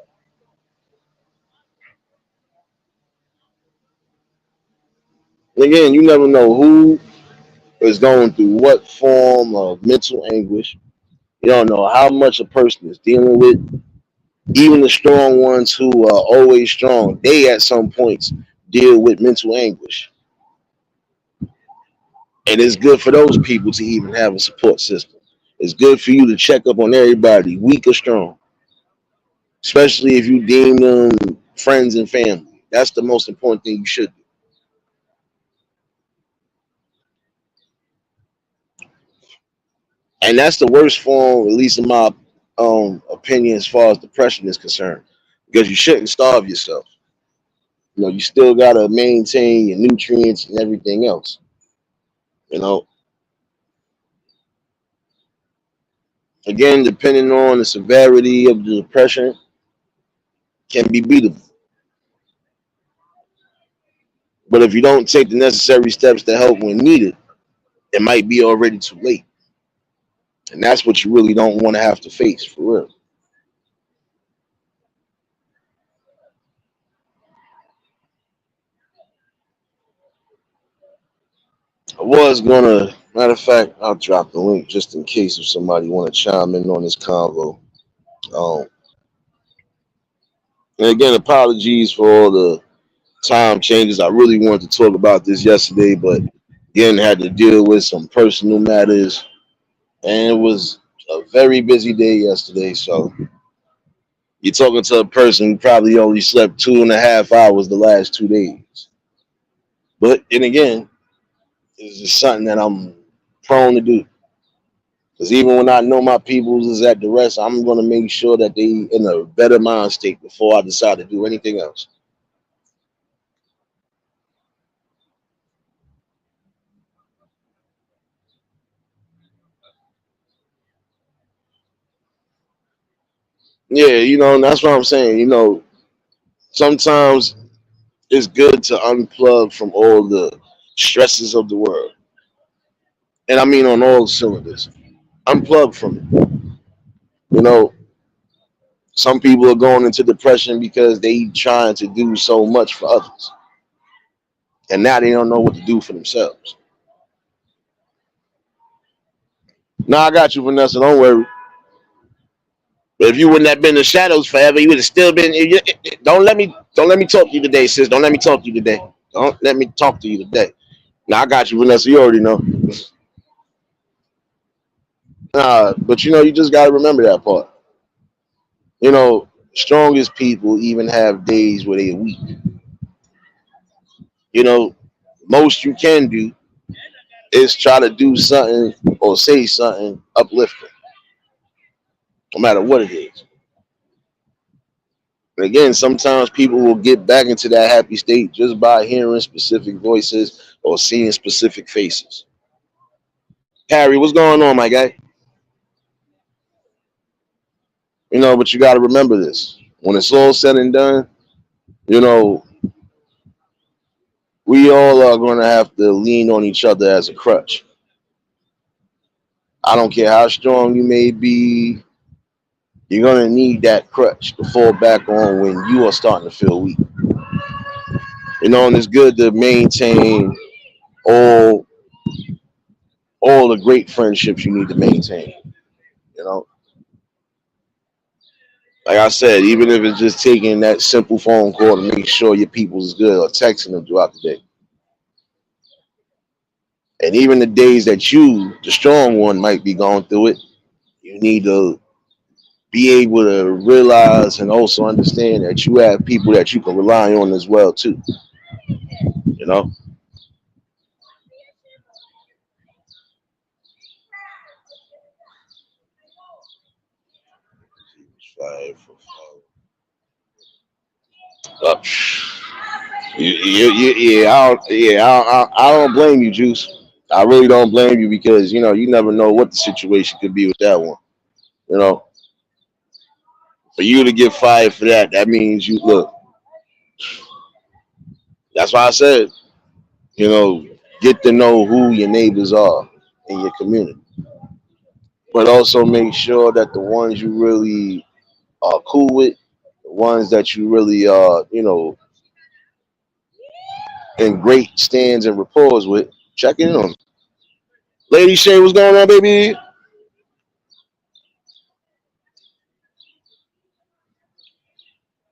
And again, you never know who is going through what form of mental anguish. You don't know how much a person is dealing with. Even the strong ones who are always strong, they at some points deal with mental anguish. And it's good for those people to even have a support system. It's good for you to check up on everybody, weak or strong, especially if you deem them friends and family. That's the most important thing you should do. And that's the worst form, at least in my opinion, as far as depression is concerned, because you shouldn't starve yourself. You still gotta maintain your nutrients and everything else. You know, Again, depending on the severity of the depression, can be beatable. But if you don't take the necessary steps to help when needed, it might be already too late. And that's what you really don't want to have to face for real. I was gonna, matter of fact, I'll drop the link just in case if somebody want to chime in on this convo. Um, and again, apologies for all the time changes. I really wanted to talk about this yesterday, but again, had to deal with some personal matters, and it was a very busy day yesterday. So you're talking to a person who probably only slept 2.5 hours the last 2 days. But then again, it's just something that I'm prone to do. Because even when I know my peoples is at the rest, I'm gonna make sure that they in a better mind state before I decide to do anything else. Yeah, and that's what I'm saying. Sometimes it's good to unplug from all the stresses of the world, and I mean on all cylinders. unplug from it. You know, some people are going into depression because they trying to do so much for others, and now they don't know what to do for themselves. Now I got you, Vanessa. Don't worry. But if you wouldn't have been in the shadows forever, you would have still been. Don't let me talk to you today, sis. Don't let me talk to you today. Don't let me talk to you today. Now I got you, Vanessa. You already know. But you just gotta remember that part. Strongest people even have days where they're weak. You know, most you can do is try to do something or say something uplifting, no matter what it is. And again, sometimes people will get back into that happy state just by hearing specific voices or seeing specific faces. Harry, what's going on, my guy? But you got to remember this. When it's all said and done, you know, we all are going to have to lean on each other as a crutch. I don't care how strong you may be, you're going to need that crutch to fall back on when you are starting to feel weak. And it's good to maintain all all the great friendships you need to maintain. You know, like I said, even if it's just taking that simple phone call to make sure your people is good or texting them throughout the day. And even the days that you, the strong one, might be going through it, you need to be able to realize and also understand that you have people that you can rely on as well too. You know, 5 for 5. Yeah, I don't blame you, Juice. I really don't blame you because you never know what the situation could be with that one. You know, for you to get fired for that, that means you look. That's why I said, you know, get to know who your neighbors are in your community, but also make sure that the ones you really are cool with, the ones that you really are, in great stands and rapport with, check in on them. Lady Shay, what's going on, baby?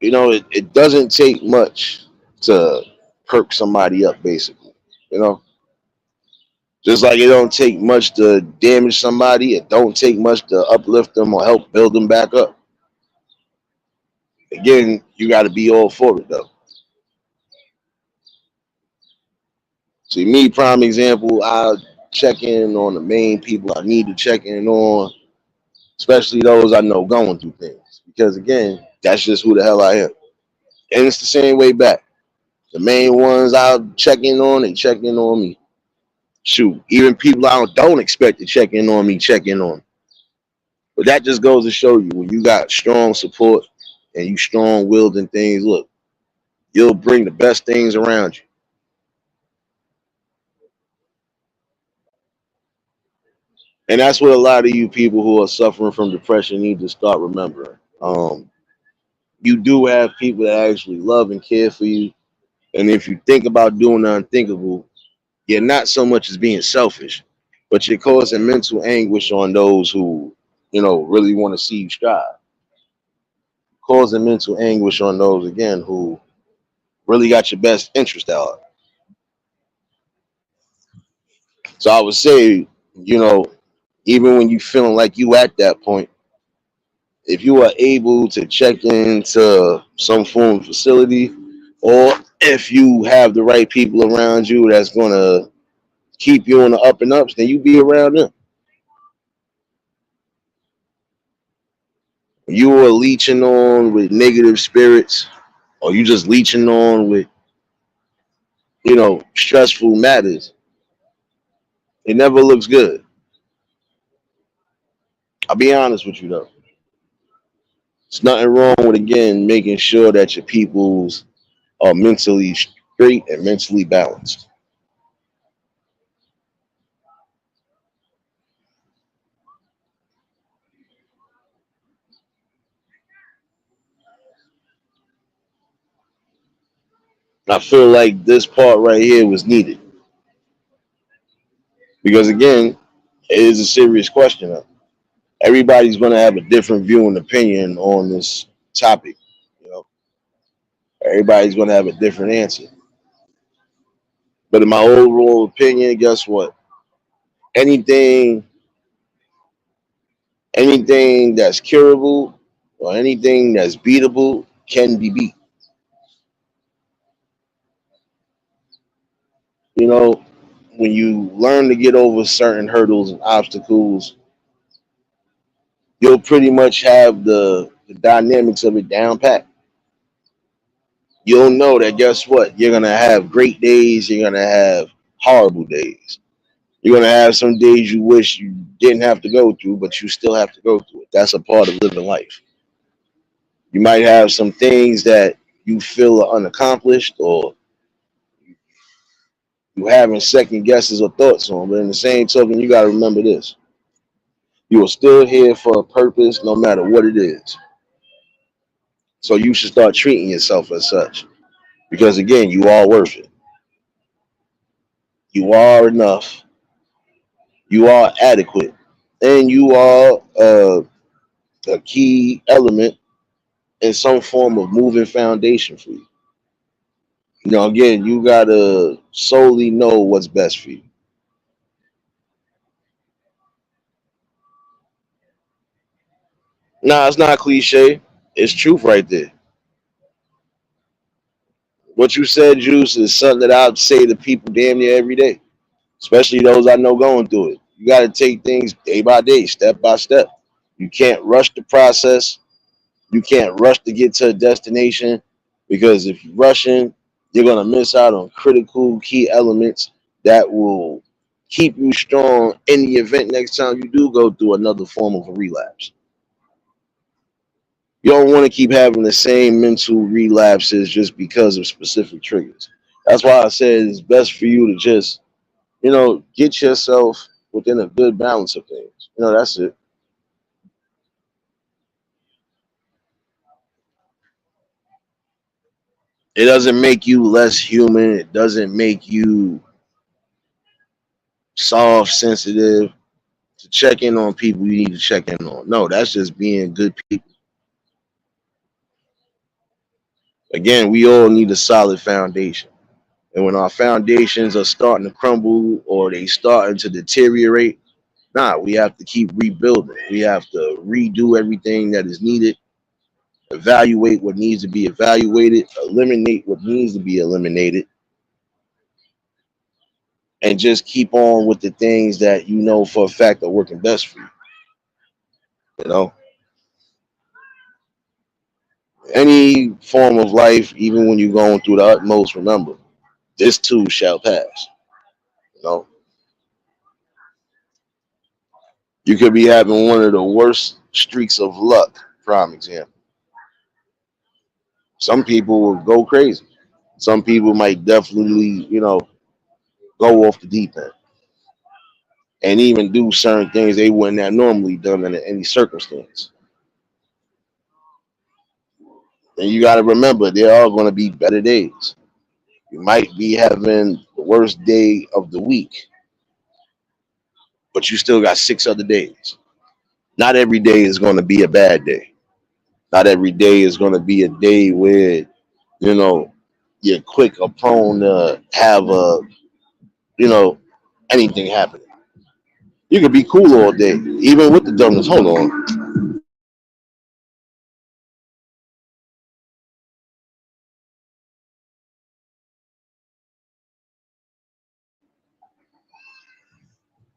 It doesn't take much to perk somebody up, basically. You know, just like it don't take much to damage somebody, it don't take much to uplift them or help build them back up. Again, you got to be all for it, though. See, me, prime example, I check in on the main people I need to check in on, especially those I know going through things. Because again, that's just who the hell I am. And it's the same way back. The main ones I check in on, they check in on me. Shoot, even people I don't expect to check in on me, check in on me. But that just goes to show you when you got strong support and you strong willed and things, look, you'll bring the best things around you. And that's what a lot of you people who are suffering from depression need to start remembering. You do have people that actually love and care for you. And if you think about doing the unthinkable, you're not so much as being selfish, but you're causing mental anguish on those who, really want to see you strive. Causing mental anguish on those again who really got your best interest at heart. So I would say, you know, even when you feeling like you at that point, if you are able to check into some form of facility, or if you have the right people around you that's gonna keep you on the up and ups, then you be around them. You are leeching on with negative spirits, or you just leeching on with, stressful matters. It never looks good. I'll be honest with you though. It's nothing wrong with again making sure that your peoples are mentally straight and mentally balanced. I feel like this part right here was needed because again, it is a serious question. Everybody's going to have a different view and opinion on this topic. You know, everybody's going to have a different answer. But in my overall opinion, guess what? Anything, anything that's curable or anything that's beatable can be beat. You know, when you learn to get over certain hurdles and obstacles, you'll pretty much have the dynamics of it down pat. You'll know that guess what? You're gonna have great days, you're gonna have horrible days. You're gonna have some days you wish you didn't have to go through, but you still have to go through it. That's a part of living life. You might have some things that you feel are unaccomplished or you having second guesses or thoughts on, but in the same token, you gotta remember this. You are still here for a purpose no matter what it is. So you should start treating yourself as such. Because again, you are worth it. You are enough. You are adequate. And you are a key element in some form of moving foundation for you. You know, again, you gotta solely know what's best for you. Nah, it's not cliche. It's truth right there. What you said, Juice, is something that I'd say to people damn near every day, especially those I know going through it. You gotta take things day by day, step by step. You can't rush the process. You can't rush to get to a destination because if you're rushing, you're gonna miss out on critical key elements that will keep you strong in the event next time you do go through another form of a relapse. You don't want to keep having the same mental relapses just because of specific triggers. That's why I said it's best for you to just, get yourself within a good balance of things. That's it. It doesn't make you less human. It doesn't make you soft, sensitive. To check in on people you need to check in on. No, that's just being good people. Again, we all need a solid foundation. And when our foundations are starting to crumble or they starting to deteriorate, we have to keep rebuilding. We have to redo everything that is needed, evaluate what needs to be evaluated, eliminate what needs to be eliminated, and just keep on with the things that you know for a fact are working best for you. You know, any form of life, even when you're going through the utmost, remember, this too shall pass. You know, you could be having one of the worst streaks of luck, prime example. Some people will go crazy. Some people might definitely, go off the deep end and even do certain things they wouldn't have normally done in any circumstance. And you got to remember, there are going to be better days. You might be having the worst day of the week, but you still got 6 other days. Not every day is going to be a bad day. Not every day is going to be a day where, you know, you're quick or prone to have you know, anything happen. You could be cool all day, even with the dumbness. Hold on.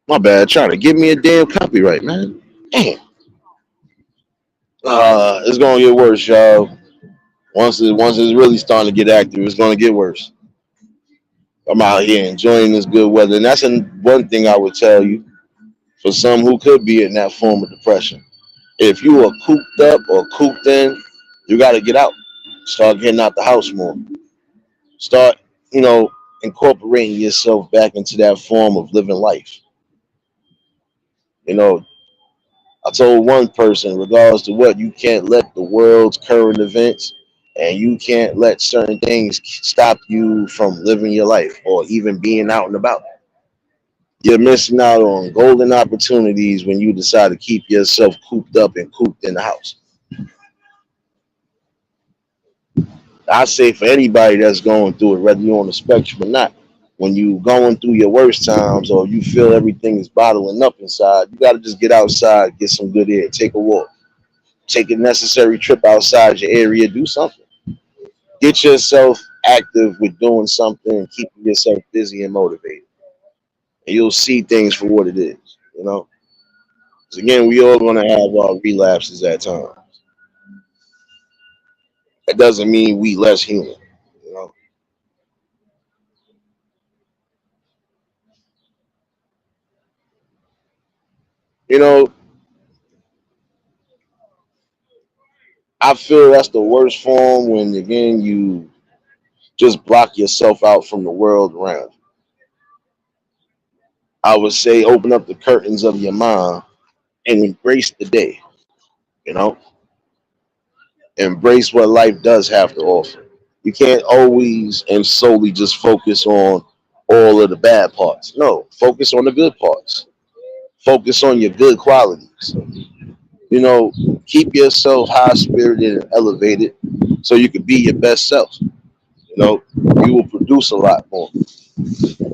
My bad. Trying to give me a damn copyright, man. Damn. It's gonna get worse, y'all. Once it's really starting to get active, it's gonna get worse. I'm out here enjoying this good weather, and that's one thing I would tell you for some who could be in that form of depression. If you are cooped up or cooped in, you got to get out. Start getting out the house more. Start, incorporating yourself back into that form of living life. You know, I told one person, regardless to what, you can't let the world's current events and you can't let certain things stop you from living your life or even being out and about. You're missing out on golden opportunities when you decide to keep yourself cooped up and cooped in the house. I say for anybody that's going through it, whether you're on the spectrum or not, when you going through your worst times or you feel everything is bottling up inside, you got to just get outside, get some good air, take a walk, take a necessary trip outside your area, do something. Get yourself active with doing something, keeping yourself busy and motivated, and you'll see things for what it is. You know, 'cause again, we all gonna have our relapses at times. That doesn't mean we less human. You know, you know, I feel that's the worst form when again you just block yourself out from the world around you. I would say open up the curtains of your mind and embrace the day. You know, embrace what life does have to offer. You can't always and solely just focus on all of the bad parts. No, focus on the good parts. Focus on your good qualities. You know, keep yourself high spirited and elevated so you can be your best self. You know, you will produce a lot more.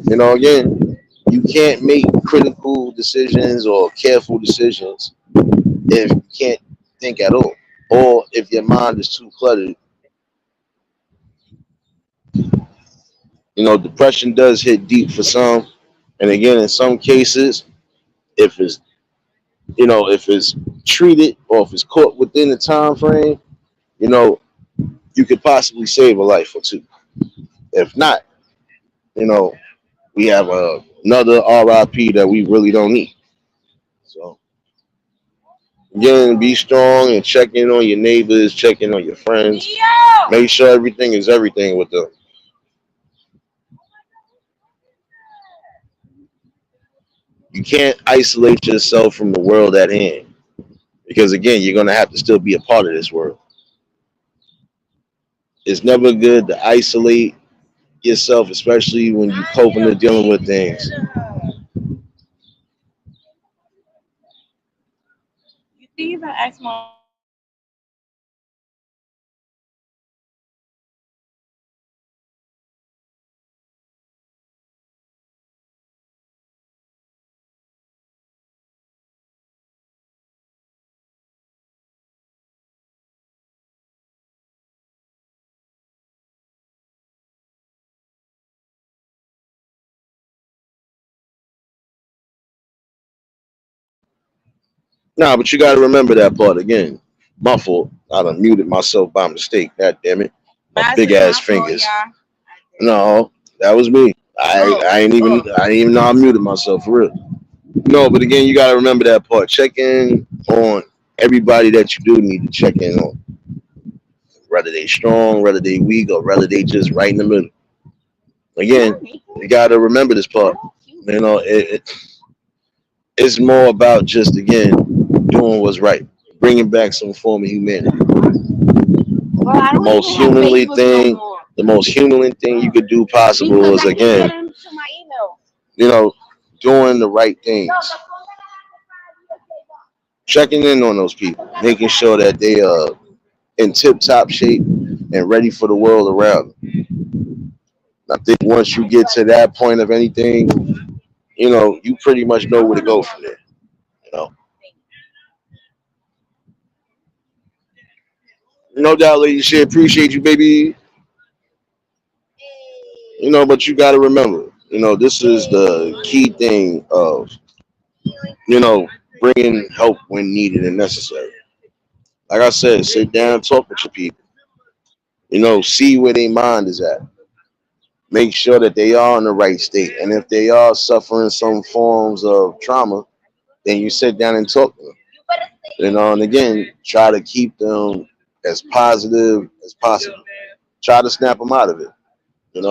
You know, again, you can't make critical decisions or careful decisions if you can't think at all. Or if your mind is too cluttered. You know, depression does hit deep for some. And again, in some cases, if it's if it's treated or if it's caught within the time frame, you know, you could possibly save a life or two. If not, you know, we have another RIP that we really don't need. So again, be strong and check in on your neighbors, check in on your friends. Make sure everything is everything with them. You can't isolate yourself from the world at hand because again, you're gonna have to still be a part of this world. It's never good to isolate yourself, especially when you're coping and dealing with things. You see, if I ask my Nah, but you got to remember that part again. My fault. I done muted myself by mistake. God damn it. My That's big just ass my fault, fingers. y'all. No, that was me. I ain't even know I muted myself for real. No, but again, you got to remember that part. Check in on everybody that you do need to check in on, whether they strong, whether they weak, or whether they just right in the middle. Again, you got to remember this part. You know, it's more about just again doing what's right, bringing back some form of humanity. Well, I The don't most even have humanly Facebook no thing, more the most human thing you could do possible because is I can't get again, into my email. you know, doing the right things, checking in on those people, making sure that they are in tip top shape and ready for the world around them. I think once you get to that point of anything, you know, you pretty much know where to go from there. You know, no doubt, lady, shit, appreciate you, baby. You know, but you got to remember, you know, this is the key thing of, you know, bringing help when needed and necessary. Like I said, sit down, talk with your people. You know, see where their mind is at. Make sure that they are in the right state. And if they are suffering some forms of trauma, then you sit down and talk to them. You know, and again, try to keep them as positive as possible. Try to snap them out of it. You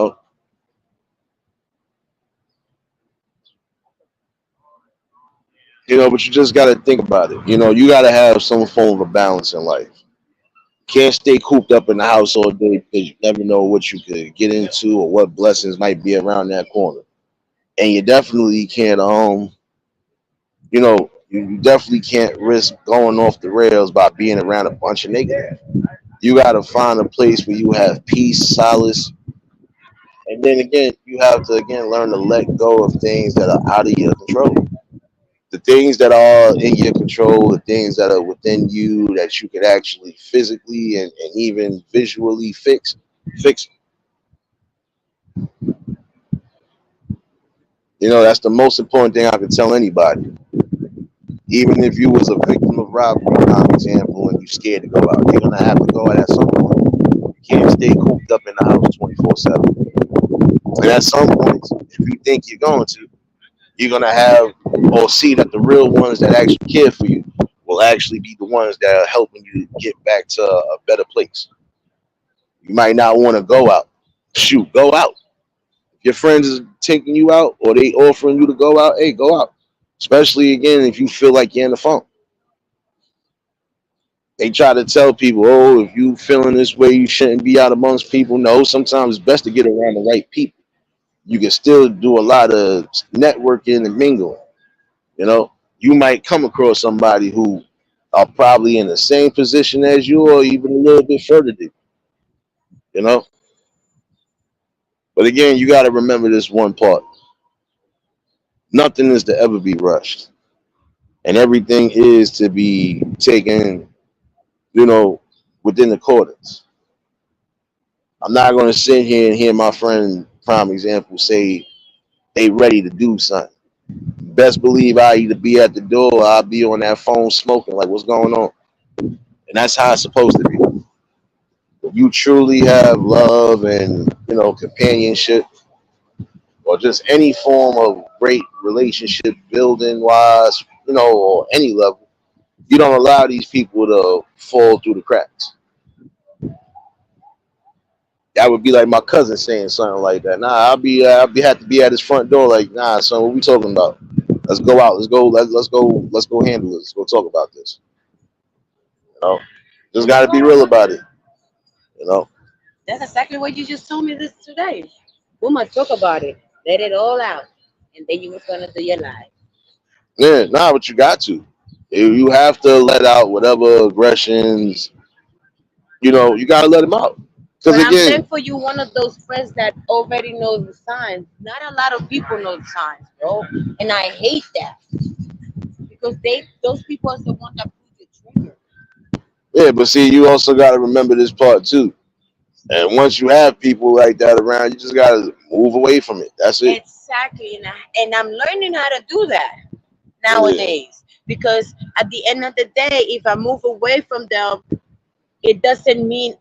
know, but you just got to think about it. You know, you got to have some form of a balance in life. Can't stay cooped up in the house all day because you never know what you could get into or what blessings might be around that corner. And you definitely can't you definitely can't risk going off the rails by being around a bunch of niggas. You gotta find a place where you have peace, solace, and then again, you have to again learn to let go of things that are out of your control. The things that are in your control, the things that are within you that you could actually physically and even visually fix. That's the most important thing I could tell anybody. Even if you was a victim of robbery, for example, and you scared to go out, you're gonna have to go out at some point. You can't stay cooped up in the house 24/7. And at some point, if you think you're going to, you're gonna have or see that the real ones that actually care for you will actually be the ones that are helping you get back to a better place. You might not want to go out. Shoot, go out. If your friends is taking you out or they offering you to go out, hey, go out. Especially again if you feel like you're in the funk. They try to tell people, oh, if you feeling this way, you shouldn't be out amongst people. No, sometimes it's best to get around the right people. You can still do a lot of networking and mingling. You know, you might come across somebody who are probably in the same position as you or even a little bit further than you know. But again, you got to remember this one part. Nothing is to ever be rushed. And everything is to be taken, you know, within accordance. I'm not going to sit here and hear my friend, prime example, say they ready to do something. Best believe I either be at the door or I'll be on that phone smoking, like, what's going on? And that's how it's supposed to be. If you truly have love and, companionship or just any form of great relationship building wise, or any level, you don't allow these people to fall through the cracks. That would be like my cousin saying something like that. Nah, I'll be have to be at his front door. Like, nah, son, what we talking about? Let's go out. Let's go handle this. Let's go talk about this. You know, just got to be real about it. You know, That's exactly what you just told me this today. We must talk about it. Let it all out. And then you was gonna do your life. yeah, nah, but you got to. You have to let out whatever aggressions. You got to let them out. Because But I'm again, thankful you one of those friends that already knows the signs. Not a lot of people know the signs, bro. And I hate that. Because those people are the one that pull the trigger. yeah, but see, you also got to remember this part too. And once you have people like that around, you just got to move away from it. That's it. Exactly. And I'm learning how to do that Yeah. nowadays. Because at the end of the day, if I move away from them, it doesn't mean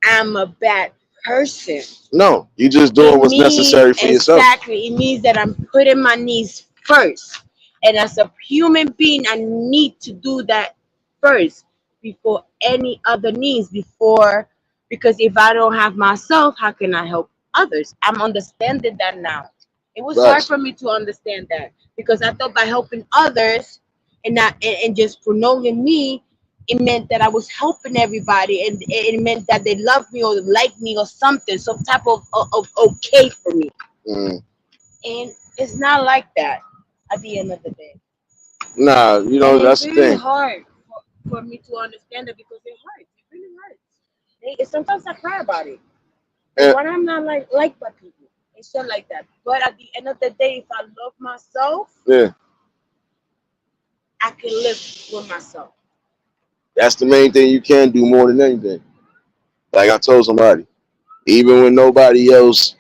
I'm a bad person. No, you just It doing what's means necessary for yourself. exactly. It means that I'm putting my needs first, and as a human being, I need to do that first before any other needs. Because if I don't have myself, how can I help others? I'm understanding that now. It was hard Facts. for me to understand that because I thought by helping others and not and just promoting me, it meant that I was helping everybody, and it meant that they loved me or liked me or something, some type of okay for me. Mm. And it's not like that at the end of the day. Nah, And it's that's the really thing. hard for me to understand it because it hurts. It really hurts. Sometimes I cry about it. And, When I'm not liked by people, it's shit like that. But at the end of the day, if I love myself, yeah, I can live with myself. that's the main thing you can do more than anything. Like I told somebody, even when nobody else,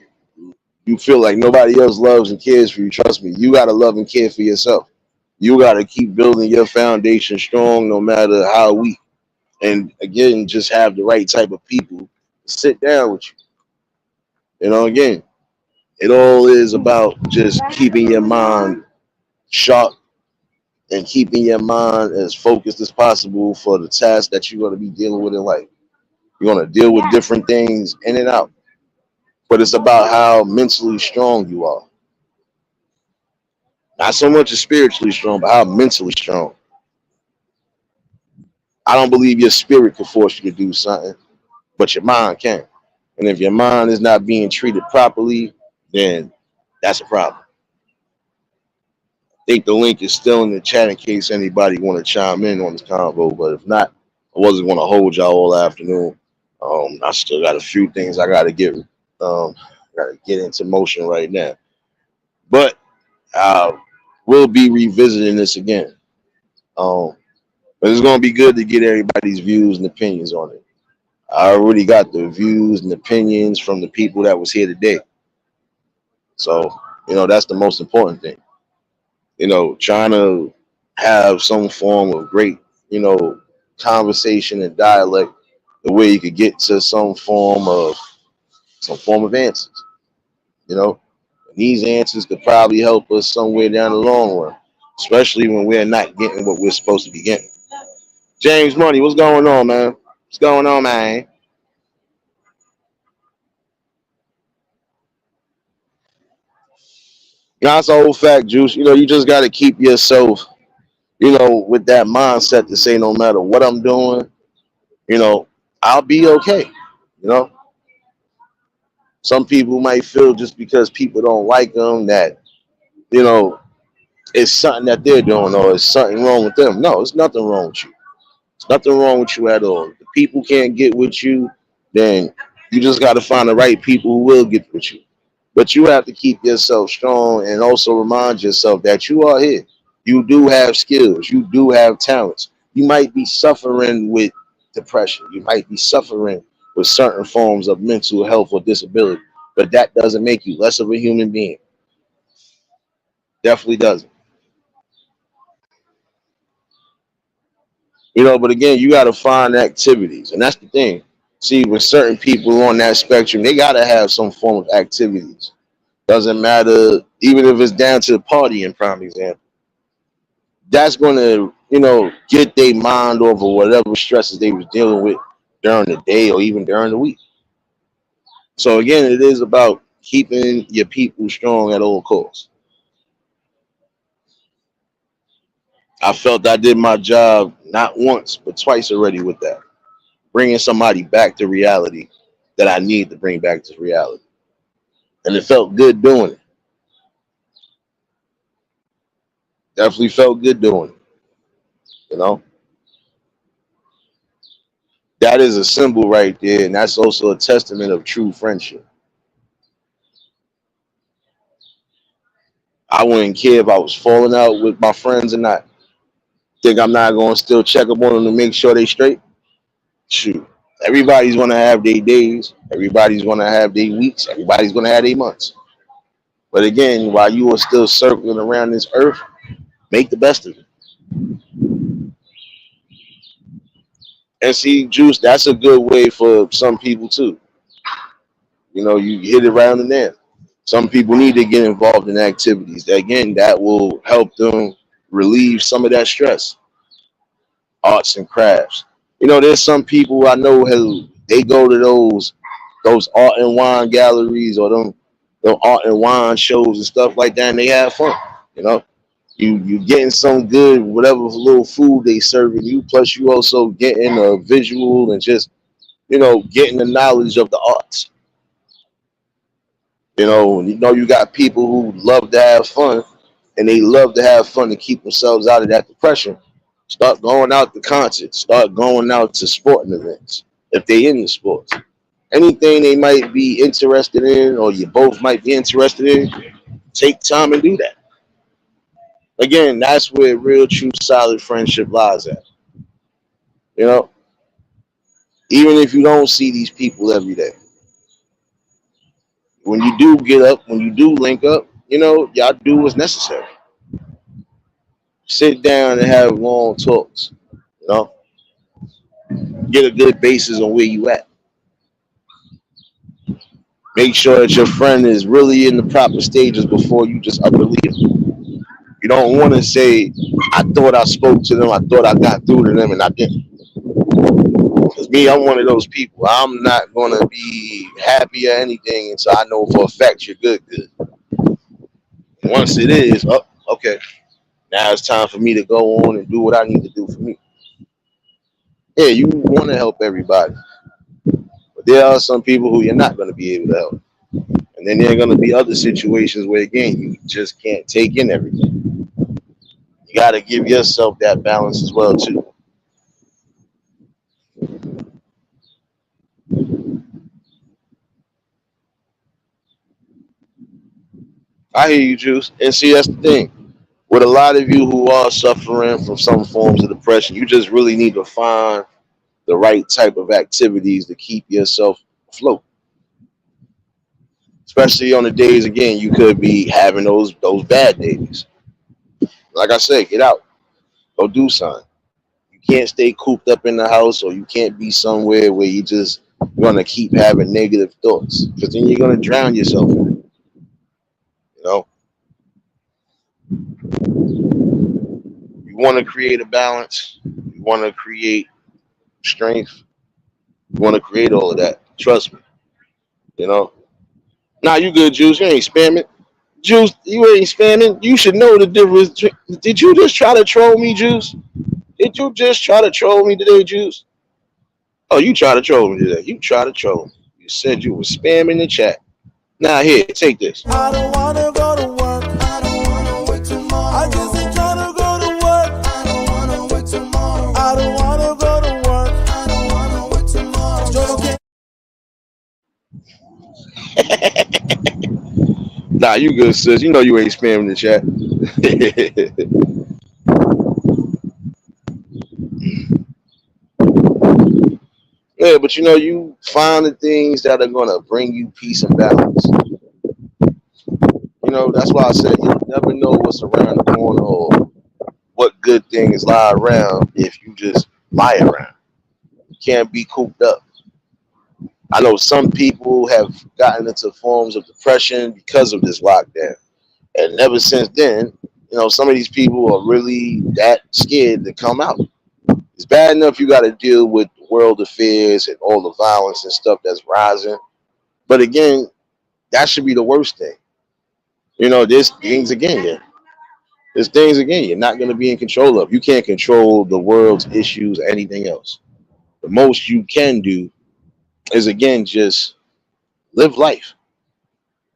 you feel like nobody else loves and cares for you. Trust me, you gotta love and care for yourself. You gotta keep building your foundation strong, no matter how weak. And again, just have the right type of people to sit down with you. Again, it all is about just keeping your mind sharp and keeping your mind as focused as possible for the task that you're going to be dealing with in life. You're going to deal with different things in and out, but it's about how mentally strong you are. Not so much as spiritually strong, but how mentally strong. I don't believe your spirit can force you to do something, but your mind can. And if your mind is not being treated properly, then that's a problem. I think the link is still in the chat in case anybody want to chime in on this convo. But if not, I wasn't going to hold y'all all afternoon. I still got a few things I got to get into motion right now. But we'll be revisiting this again. But it's going to be good to get everybody's views and opinions on it. I already got the views and opinions from the people that was here today. So, that's the most important thing. Trying to have some form of great, conversation and dialect, the way you could get to some form of answers. And these answers could probably help us somewhere down the long run, especially when we're not getting what we're supposed to be getting. James Money, what's going on, man? What's going on, man? That's a whole fact, Juice. You just got to keep yourself, with that mindset to say no matter what I'm doing, I'll be okay. You know, some people might feel just because people don't like them that, you know, it's something that they're doing or it's something wrong with them. No, it's nothing wrong with you. It's nothing wrong with you at all. If the people can't get with you, then you just got to find the right people who will get with you. But you have to keep yourself strong and also remind yourself that you are here. You do have skills. You do have talents. You might be suffering with depression. You might be suffering with certain forms of mental health or disability. But that doesn't make you less of a human being. Definitely doesn't. But again, you got to find activities. And that's the thing. See, with certain people on that spectrum, they got to have some form of activities. Doesn't matter, even if it's down to the party, in prime example. That's going to, get their mind over whatever stresses they was dealing with during the day or even during the week. So again, it is about keeping your people strong at all costs. I felt I did my job not once, but twice already with that. Bringing somebody back to reality that I need to bring back to reality. And it felt good doing it. Definitely felt good doing it. That is a symbol right there, and that's also a testament of true friendship. I wouldn't care if I was falling out with my friends or not. Think I'm not going to still check up on them to make sure they straight? Shoot. Everybody's going to have their days. Everybody's going to have their weeks. Everybody's going to have their months. But again, while you are still circling around this earth, make the best of it. And see, Juice, that's a good way for some people too. You hit it right in there. Some people need to get involved in activities. Again, that will help them relieve some of that stress. Arts and crafts. There's some people I know who they go to those art and wine galleries or them art and wine shows and stuff like that, and they have fun. You getting some good whatever little food they serving you. Plus, you also getting a visual and just getting the knowledge of the arts. You got people who love to have fun, and they love to have fun to keep themselves out of that depression. Start going out to concerts. Start going out to sporting events if they into sports. Anything they might be interested in, or you both might be interested in, take time and do that. Again, that's where real, true, solid friendship lies at. Even if you don't see these people every day, when you do get up, when you do link up, y'all do what's necessary. Sit down and have long talks. Get a good basis on where you at. Make sure that your friend is really in the proper stages before you just up and leave. You don't want to say, I thought I spoke to them, I thought I got through to them, and I didn't. Because me, I'm one of those people. I'm not going to be happy or anything until I know for a fact you're good. Once it is, okay, now it's time for me to go on and do what I need to do for me. Yeah, you want to help everybody, but there are some people who you're not going to be able to help. And then there are going to be other situations where, again, you just can't take in everything. You got to give yourself that balance as well, too. I hear you, Juice. And see, that's the thing. With a lot of you who are suffering from some forms of depression, you just really need to find the right type of activities to keep yourself afloat. Especially on the days, again, you could be having those bad days. Like I said, get out, go do something. You can't stay cooped up in the house, or you can't be somewhere where you just gonna keep having negative thoughts, because then you're gonna drown yourself in it. You know, you want to create a balance, you want to create strength, you want to create all of that. Trust me. You know. Nah, you good, Juice. You ain't spamming. Juice, you ain't spamming. You should know the difference. Did you just try to troll me, Juice? Did you just try to troll me today, Juice? Oh, you try to troll me today. You try to troll me. You said you were spamming the chat. Now here, take this. I don't wanna go to work. I don't wanna work tomorrow. I just ain't tryna go to work. I don't wanna work tomorrow. I don't wanna go to work. I don't wanna work tomorrow. Nah, you good, sis. You know you ain't spamming the chat. Yeah, but you know, you find the things that are gonna bring you peace and balance. You know, that's why I said you never know what's around the corner or what good things lie around if you just lie around. You can't be cooped up. I know some people have gotten into forms of depression because of this lockdown. And ever since then, you know, some of these people are really that scared to come out. It's bad enough you got to deal with world affairs and all the violence and stuff that's rising. But again, that should be the worst thing. You know, there's things again, yeah. There's things again you're not going to be in control of. You can't control the world's issues or anything else. The most you can do is, again, just live life.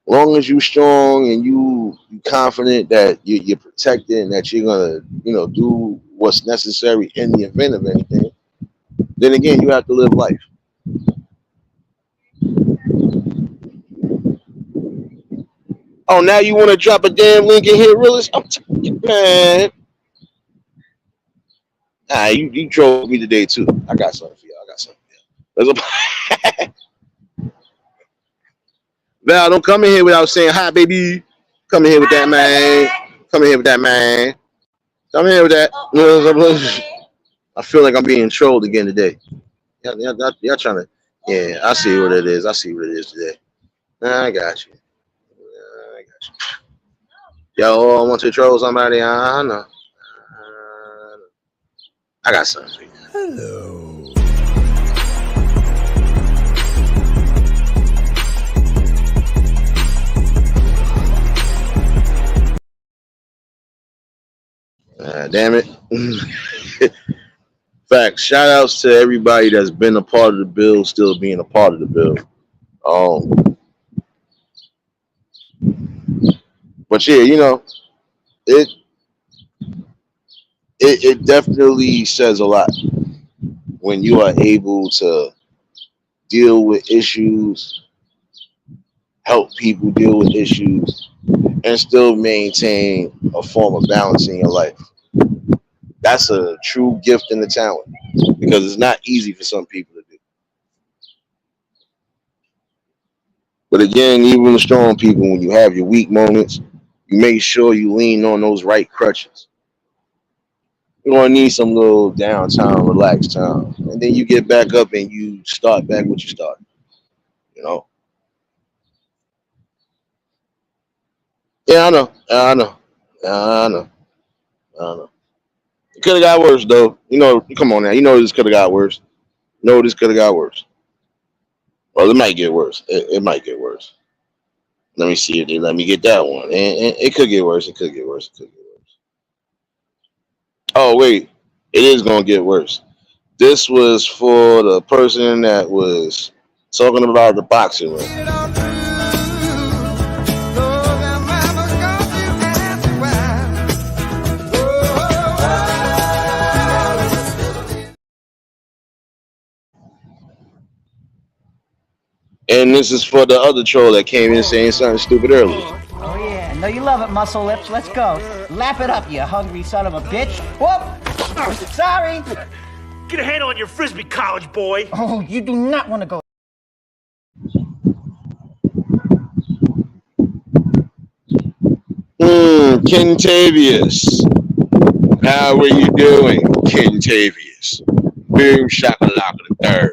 As long as you're strong and you confident that you're protected and that you're gonna, you know, do what's necessary in the event of anything, then again you have to live life. Oh, now you want to drop a damn link in here, realist? I'm man. Nah, you trolled me today too. I got something for you. I got something for you. Val, don't come in here without saying hi, baby. Come in here with that, man. Come in here with that, man. Come in here with that. I feel like I'm being trolled again today. Y'all trying to. Yeah, I see what it is. I see what it is today. I got you. I got you. Y'all all want to troll somebody? I know. I got something for you. Hello. Damn it. Facts. Shout outs to everybody that's been a part of the bill, still being a part of the bill. But yeah, you know, it it definitely says a lot when you are able to deal with issues, help people deal with issues, and still maintain a form of balance in your life. That's a true gift and a talent, because it's not easy for some people to do. But again, even the strong people, when you have your weak moments, you make sure you lean on those right crutches. You're gonna need some little downtime, relax time, and then you get back up and you start back what you started. You know? Yeah, I know. I know. I know. I know. It could have got worse though. You know, come on now. You know this could have got worse. No, this could have got worse. Well, it might get worse. It might get worse. Let me see if they let me get that one. And it could get worse. It could get worse. It could get worse. Oh wait, it is gonna get worse. This was for the person that was talking about the boxing ring. And this is for the other troll that came in saying something stupid earlier. Oh yeah, no you love it, muscle lips. Let's go. Lap it up, you hungry son of a bitch. Whoop! Sorry. Get a handle on your frisbee, college boy. Oh, you do not want to go. Kentavious. How are you doing, Kentavious? Boom shakalaka the third.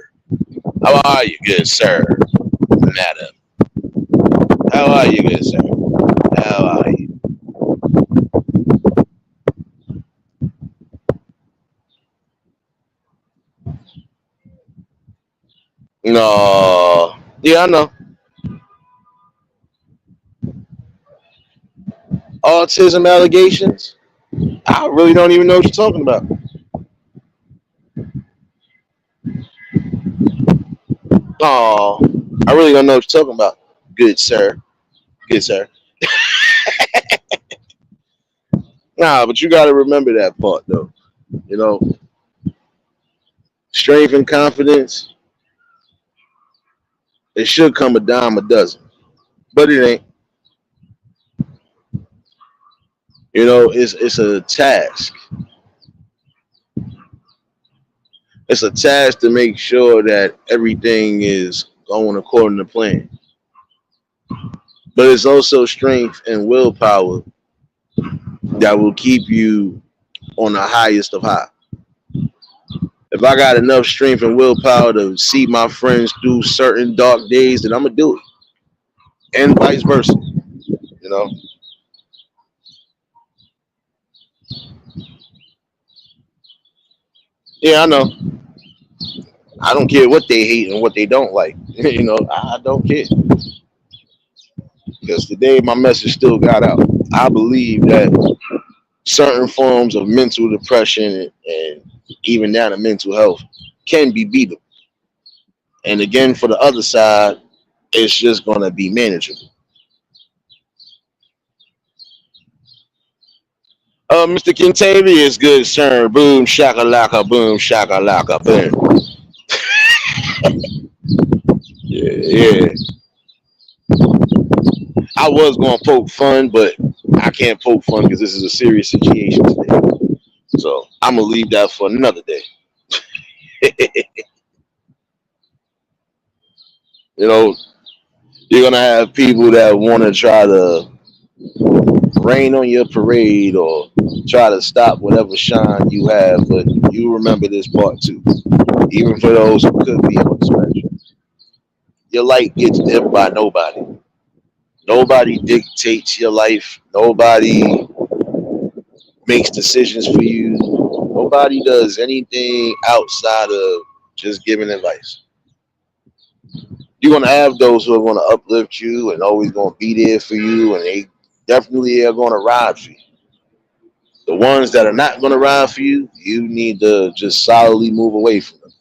How are you, good sir? Madam. How are you, good sir? How are you? No. Yeah, I know. Autism allegations? I really don't even know what you're talking about. Oh, I really don't know what you're talking about. Good sir. Good sir. Nah, but you got to remember that part, though. You know, strength and confidence, it should come a dime a dozen, but it ain't. You know, it's a task. It's a task to make sure that everything is going according to plan. But it's also strength and willpower that will keep you on the highest of high. If I got enough strength and willpower to see my friends through certain dark days, then I'm gonna do it, and vice versa. You know. Yeah, I know. I don't care what they hate and what they don't like. You know, I don't care. Because today my message still got out. I believe that certain forms of mental depression and even down to mental health can be beatable. And again, for the other side, it's just going to be manageable. Mr. Kentavious, good sir. Boom, shakalaka, boom, shakalaka, boom. Yeah. I was going to poke fun, but I can't poke fun because this is a serious situation today. So I'm going to leave that for another day. You know, you're going to have people that want to try to rain on your parade or try to stop whatever shine you have, but you remember this part too. Even for those who could be on the spectrum. Your light gets dimmed by nobody. Nobody dictates your life. Nobody makes decisions for you. Nobody does anything outside of just giving advice. You're going to have those who are going to uplift you and always going to be there for you, and they definitely are going to ride for you. The ones that are not going to ride for you, you need to just solidly move away from them.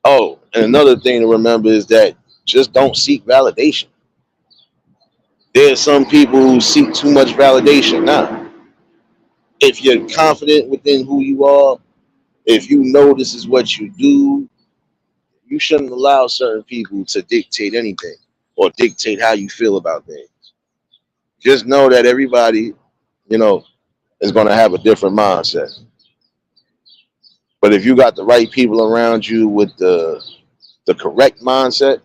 Oh, and another thing to remember is that just don't seek validation. There's some people who seek too much validation. Now, if you're confident within who you are, if you know this is what you do, you shouldn't allow certain people to dictate anything or dictate how you feel about things. Just know that everybody, you know, is going to have a different mindset. But if you got the right people around you with the correct mindset,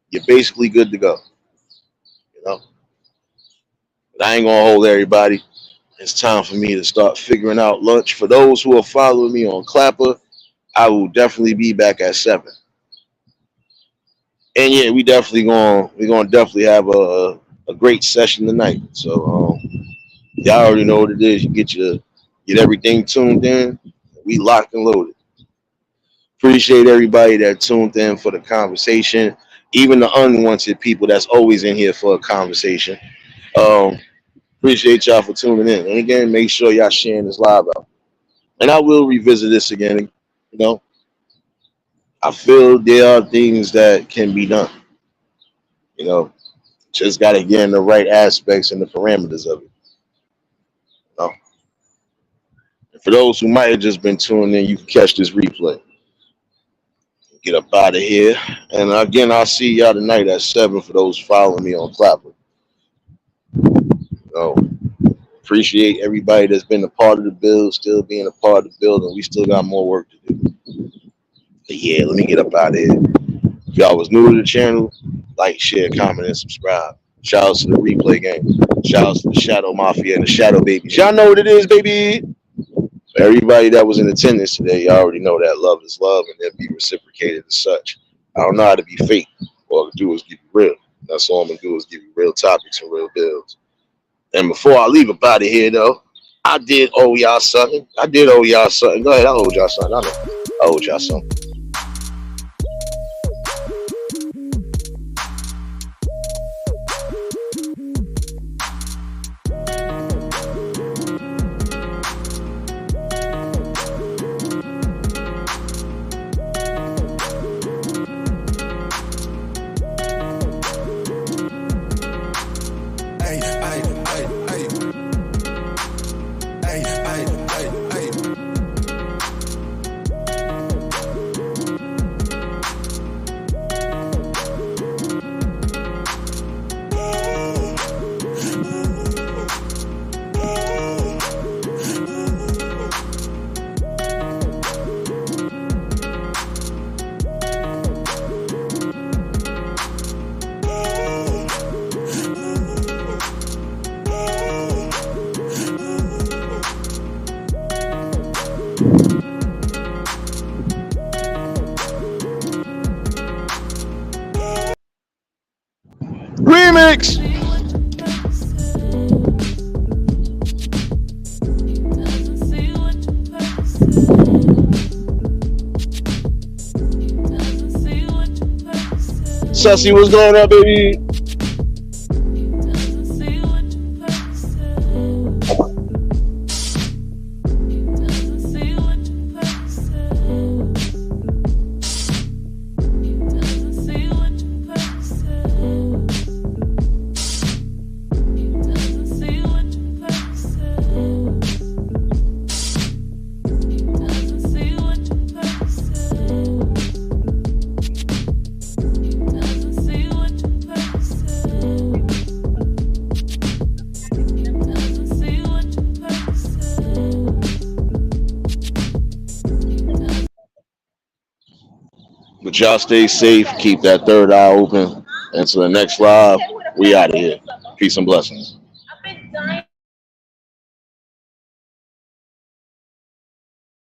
you're basically good to go. You know? But I ain't going to hold everybody. It's time for me to start figuring out lunch. For those who are following me on Clapper, I will definitely be back at 7. And yeah, we're gonna definitely have a great session tonight. So y'all already know what it is. You get everything tuned in. We locked and loaded. Appreciate everybody that tuned in for the conversation. Even the unwanted people that's always in here for a conversation. Appreciate y'all for tuning in. And again, make sure y'all sharing this live out. and I will revisit this again. You know, I feel there are things that can be done. You know, just got to get in the right aspects and the parameters of it. You know? And for those who might have just been tuning in, you can catch this replay. Get up out of here. And again, I'll see y'all tonight at 7 for those following me on Clapper. You know, appreciate everybody that's been a part of the build, still being a part of the build, and we still got more work to do. But yeah, let me get up out of here. If y'all was new to the channel, like, share, comment, and subscribe. Shout out to the replay game. Shout out to the Shadow Mafia and the Shadow Babies. Y'all know what it is, baby. For everybody that was in attendance today, y'all already know that love is love and they'll be reciprocated as such. I don't know how to be fake. All I can do is give you real. That's all I'm going to do is give you real topics and real builds. And before I leave up out of here, though, I did owe y'all something. Go ahead, I owe y'all something. I owe y'all something. Remix. Sussy, what's going on, baby? But y'all stay safe. Keep that third eye open. Until the next live, we out of here. Peace and blessings.